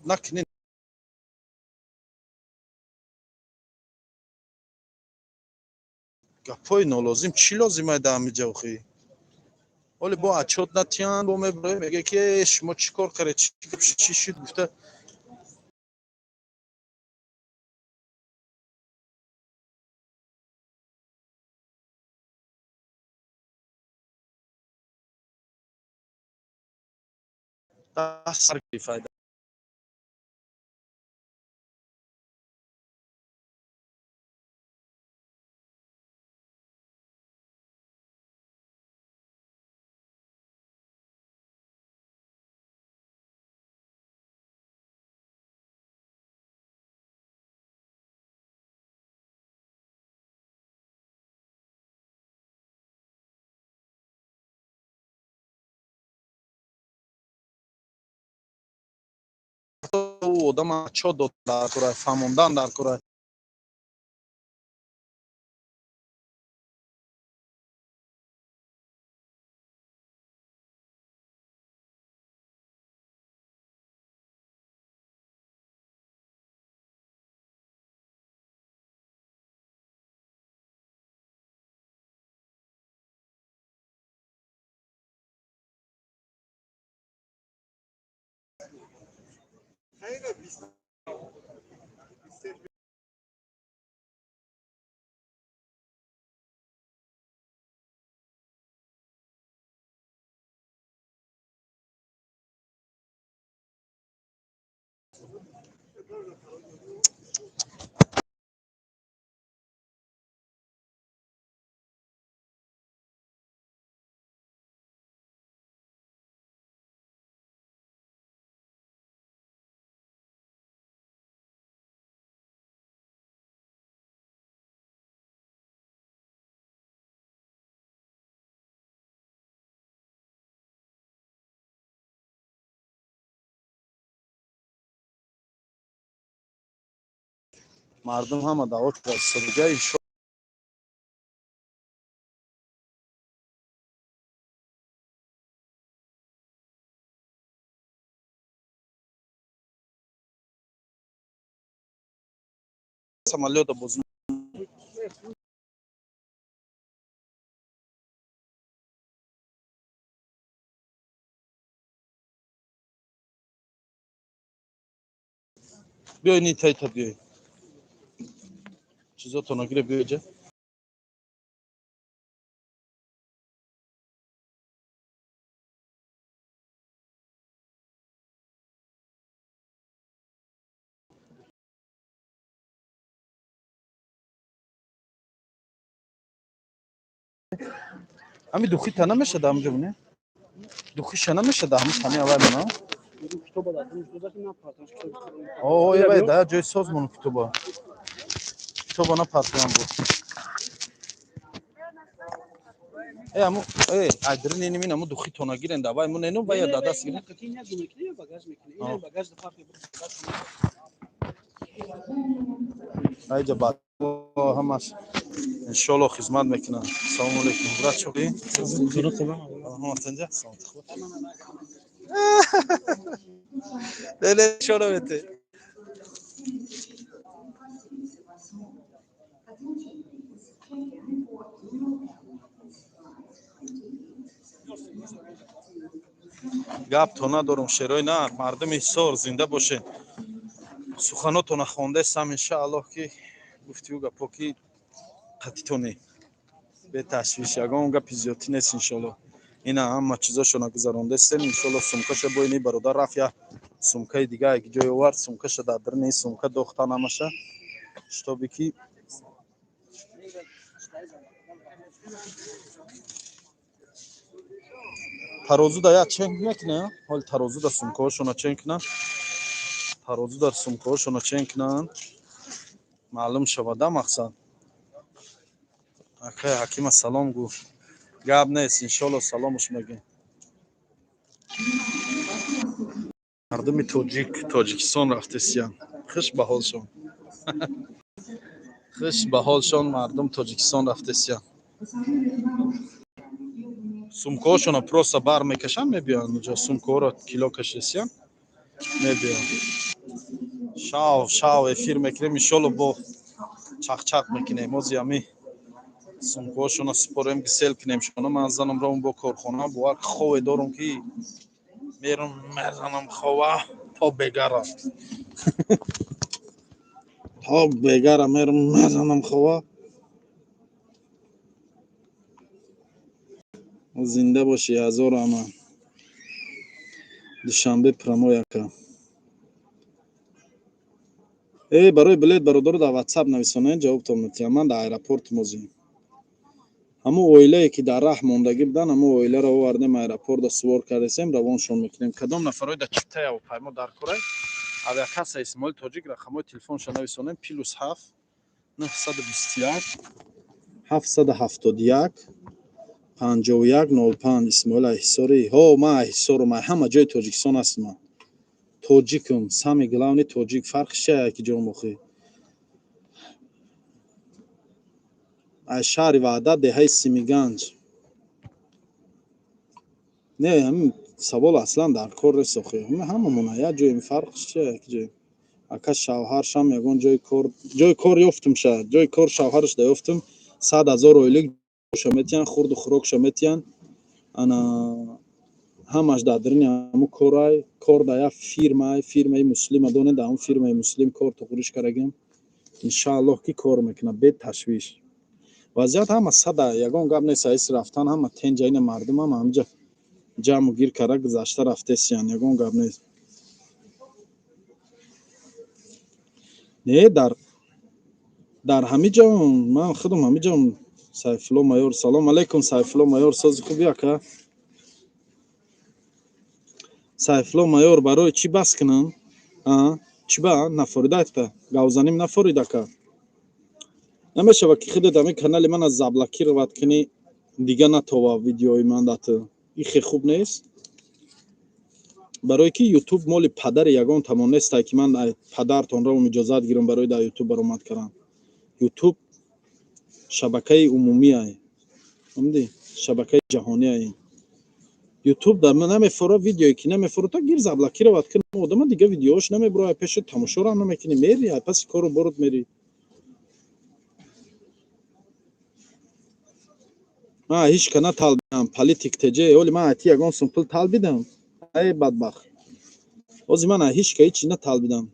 накунед. гапҳои нолозим чӣ лозимае дар ҳамин ҷо? охи оли бо отчёт натиҳанд, бо мебуроем меге ки шумо чӣ кор кардед, чӣ шуд гуфта даст сар файда. одам отчёт дод дар кора фаҳмондан дар кора мардум ҳама даъво кард. содигаи самолёта боз биёй ни тайта биёй чизотона гире биёй ҷа ҳамин духита намешад ҳамҷо не духиша намеша даҳмиш ҳами авай мана китоба дадим додати напарташ о евай да ҷои соз мон китоба напартам бо аму айдрин ними аму духи тонагирен давай му нену бая дадас гирен айҷа бад ҳамаш иншоалло хизмат мекунам салому алейкум брат чуқи леле шоро бете гап то надорум шерои на мардуми ҳисор зинда бошед суханотона хондастам иншааллоҳ ки гуфтигӯ гапо ки қатитоне беташвиш ягон гапи зиёдтӣ нест иншоаллоҳ ина ҳама чизошона гузарондастем иншоаллоҳ сумкаша боини бародар рафт я сумкаи дига як ҷой овард сумкаша дар дарни сумка дохта намаша шитоби ки тарозу да як чен мекунем ҳоли тарозу дар сумкаҳошона чен кунам тарозу дар сумкаҳошона чен кунанд маълум шавада мақсад акай ҳакима салом гӯ гап нест иншоаллоҳ саломуш мегӯем мардуми тоҷикистон рафтесиянд хуш ба ҳолшон хуш ба ҳолшон мардум тоҷикистон рафтесиянд сумкаҳошона просто бар мекашанд мебиёнд уҷо сумкаҳоро кило кашидасиянд мебиёнд шав эфир мекунем иншоаллоҳ бо чақчақ мекунем ози ами сумкаҳошона супорем гисел кунем шона ман занам равм бо корхона бо як хове дорум ки мерум мезанам хова то бегара то бегара мерум мезанам хова зинда боши ҳазору аман душанбе промояка барои билет бародару дар ватсап нависонед ҷавобтон метиҳам ман дар аэропорт мозим ҳамун оилае ки дар раҳ мондагӣ буданд ҳамун оиларо овардем аэропорта сувор кардасем равоншон мекунем кадом нафарои дар чиптаи ҳавопаймо дар кораи авиакасса исмоил тоҷик рақамҳои телефоншон нависонем +7 921 771 5105 исмоил айҳисорӣ ҳо ман айҳисорум ҳама ҷои тоҷикистон ҳастм ман тоҷикум сами главни тоҷик фарқи чия яки ҷомохӣ аз шаҳри ваҳдат деҳаи симиганҷ не ҳамин савол аслан дар кор нест охи ҳамамон як ҷоим фарқи чия яки ҷои ака шавҳаршам ягон ҷои кор ёфтум шаяд ҷои кор шавҳараш даёфтум 100 000 оилик ша метиҳанд хурду хӯрокша метиҳанд ана ҳамаш дар дарини ҳамун корай кор дар як фирмаи муслима донед дар ҳамун фирмаи муслим кор тухуриш карагем иншааллоҳ ки кор мекунам бе ташвиш вазъият ҳама сада ягон гап нест аиси рафтан ҳама тенҷа ина мардум ҳама ҳамҷа ҷамъу гир карда гузашта рафтесиянд ягон гап нест не дар ҳамиҷа ман худам ҳамиҷа сайфулло майёр салом алейкум сайфулло майёр сози хуби ака сайфулло майёр барои чӣ бас кунам чӣ ба нафоридаата гавзаним нафорид ака намешава ки худат ҳамин канали мана заблокировать кунӣ дига натова видеои ман дата ин хе хуб нест барое ки ютуб моли падари ягон тамон нестае ки ман падартонро иҷозат гирам барои дар ютуб баромад кардан ютуб шабакаи умумияе фаҳмидӣ шабакаи ҷаҳонияе ютуб дар намефора видеое ки намефора то гир заблокировать кун одама дига видеоаш намебурояд пеши тамошоро ҳам намекунӣ мери паси кору борот мери ман ҳеч кана талбидам политик теҷе оли ман айти ягон сумпул талбидам ай бадбахт ози ман ҳеч ка ҳеч наталбидам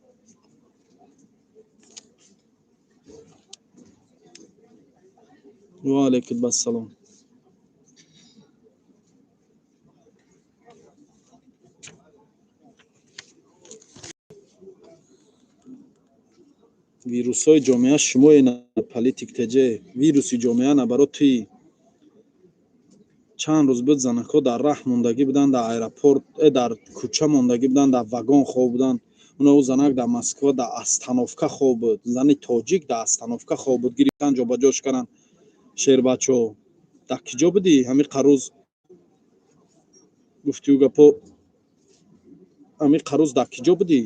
ва алейкум ассалом вирусҳои ҷомеа шумоена политик теҷе вируси ҷомеа набаро туи чанд рӯз буд занакҳо дар раҳ мондагӣ буданд, дар аэропорт дар кӯча мондагӣ буданд, дар вагон хоб буданд. Ону занак дар Москва дар остановка хоб буд. Зани тоҷик дар остановка хоб буд. Гирифтан ҷобаҷош карданд. Шербачо дар ки ҷо будӣ? Ҳамин қарӯз гуфтиу гапо ҳамин қарӯз дар ки ҷо будӣ?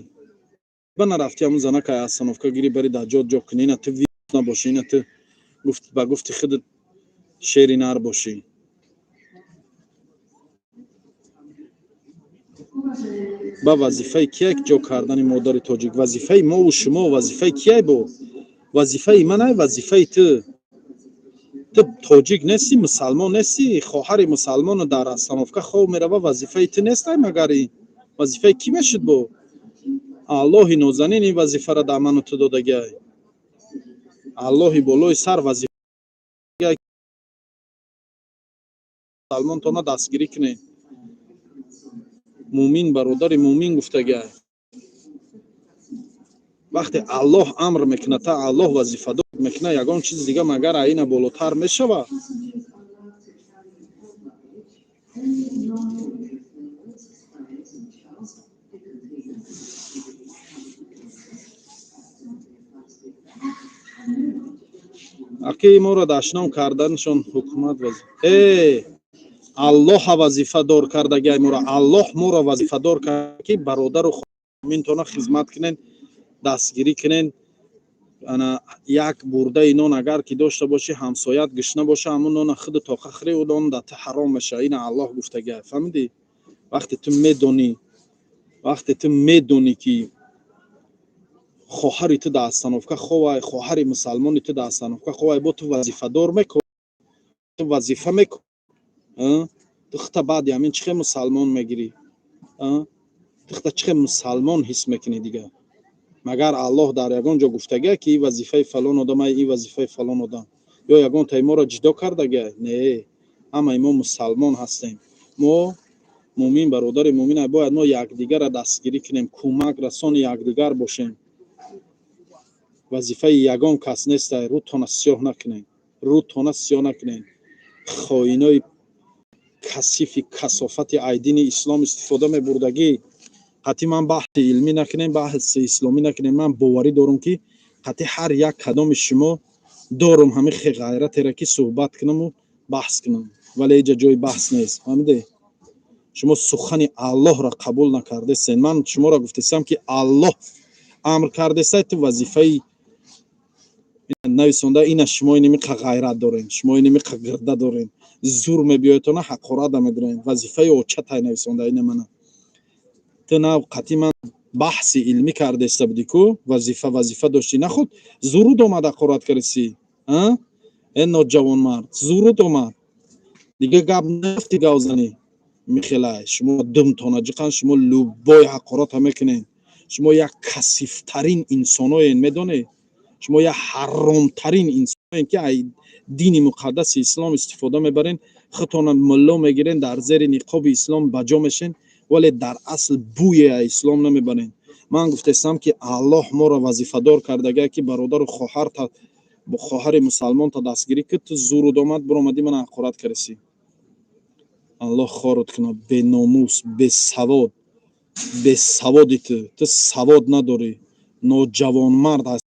Ба нарафтӣ ҳамун занака остановка гирӣ барӣ дар ҷо ҷо кунӣ. Ина ту вирус набошӣ, ина ту ба гуфти худат шери нар бошӣ. ба вазифаи кияк ҷо кардани модари тоҷик? Вазифаи мову шумо, вазифаи кияй бо? Вазифаи ман ай, вазифаи ту. Ту тоҷик нестӣ, мусалмон нестӣ? Хоҳари мусалмону дар остановка хоб мерава, вазифаи ту нестай магар ин? Вазифаи кӣ мешуд бо? Аллоҳи нозанин ин вазифаро дар ману ту додагиай. Аллоҳи болои сар вазифа мусалмонтона дастгирӣ кунед. муъмин бародари муъмин гуфтагиай. вақте Аллоҳ амр мекунад, та Аллоҳ вазифадор мекунад, ягон чиз дига магар аина болотар мешавад? аки моро дашном карданшон ҳукумат Аллоҳ вазифадор кардагиай моро. Аллоҳ моро вазифадор кард ки бародару муъминтона хизмат кунен, дастгирӣ кунен. ана як бурдаи нон агар ки дошта бошӣ, ҳамсоят гушна боша, ҳамун нона худу тоқа хӯрӣ, ӯ нон дар ту ҳаром мешавад. Ина Аллоҳ гуфтагиай. фаҳмидӣ? вақте ту медонӣ ки хоҳари ту дар остановка ховай, хоҳари мусалмони ту дар остановка ховай, бо ту вазифадор мекун, ту вазифа мекун. ту хута баъди ҳамин чихе мусалмон мегирӣ? ту хута чихе мусалмон ҳис мекунӣ дига? магар Аллоҳ дар ягон ҷо гуфтагиай ки ин вазифаи фалон одам ай, ин вазифаи фалон одам? ё ягон таи моро ҷудо кардагиай? Не, ҳамаи мо мусалмон ҳастем. мо муъмин бародари муъмин ай, бояд мо якдигара дастгирӣ кунем, кӯмак расони якдигар бошем. вазифаи ягон кас нестай. рӯтона сиёҳ накунем. хоинои касифи касофати айдини ислом истифода мебурдагӣ. қатъи ман баҳси илмӣ накунем, баҳси исломӣ накунем. ман боварӣ дорам ки қатъи ҳар як кадоми шумо дорум ҳамин ғайратера ки суҳбат кунаму баҳс кунам. вале иҷа ҷои баҳс нест. фаҳмидед? шумо сухани Аллоҳро қабул накардестед. ман шуморо гуфтестам ки Аллоҳ амр кардестед, ту вазифаи нависонда ина шумо инамиқа ғайрат дорен, шумо инамиқа гирда дорен, зур мебиёетона ҳақорат медорен. вазифаи очатай нависонда ина мана. ту нав қатъи ман баҳси илмӣ кардеста будӣ ку, вазифа доштӣ, нахуд зуруд омад ҳақорат кардаси. ноҷавонмард зуруд омад, дига гап нафти гавзанӣ. михелай шумо думтона ҷиқан, шумо лӯббои ҳақората мекунед. шумо як касифтарин инсоноен, медонед? шумо як ҳаромтарин инсоноен ки ай дини муқаддаси ислом истифода мебарен, худтона мулло мегирен, дар зери ниқоби ислом баҷо мешен, вале дар асл бӯе ислом намебарен. ман гуфтестам ки Аллоҳ моро вазифадор кардагиай ки бародару хоҳари мусалмонта дастгирӣ куд. ту зуруд омад биромадӣ мана ҳақорат кардаси. Аллоҳ хорот кунад. беномус, бесаводи ту савод надорӣ, ноҷавонмард ҳаст.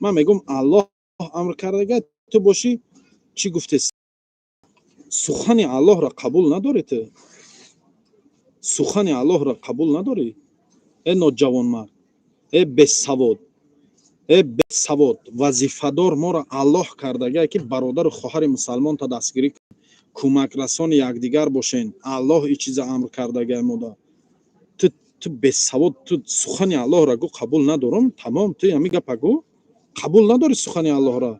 ман мегӯм Аллоҳ амр кардагиай, ту бошӣ чӣ гуфтест? сухани Аллоҳро қабул надорӣ? ту сухани Аллоҳро қабул надорӣ? ноҷавонмард, бесавод, вазифадор моро Аллоҳ кардагиай ки бародару хоҳари мусалмонта дастгирӣ кӯмакрасони якдигар бошен. Аллоҳ ин чиза амр кардагиай мода. ту бесавод, ту сухани Аллоҳро гӯ қабул надорам? тамом, ту ҳамин гапа гӯ қабул надорӣ сухани Аллоҳро?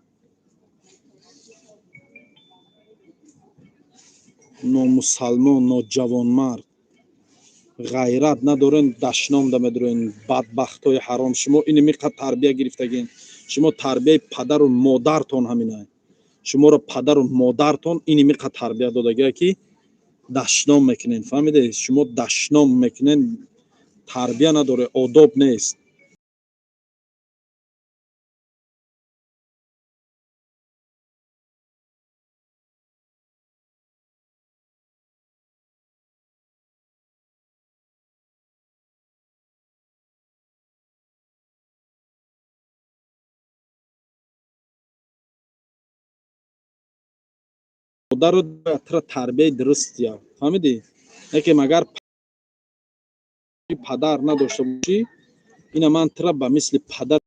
номусалмон, ноҷавонмард. غیرت ندارین دشنام دمیدرین بدبختای حرام شما اینو میقدر تربیه گرفتگین شما تربیه پدر و مادرتون همینه شما رو پدر و مادرتون اینو میقدر تربیه دادگی که دشنام میکنین فهمیده شما دشنام میکنین تربیه نداره آداب نیست مادر رو تر تربیه درست یا فهمیدی یکی مگر پدر نداشته باشی اینا من تر به مثل پدر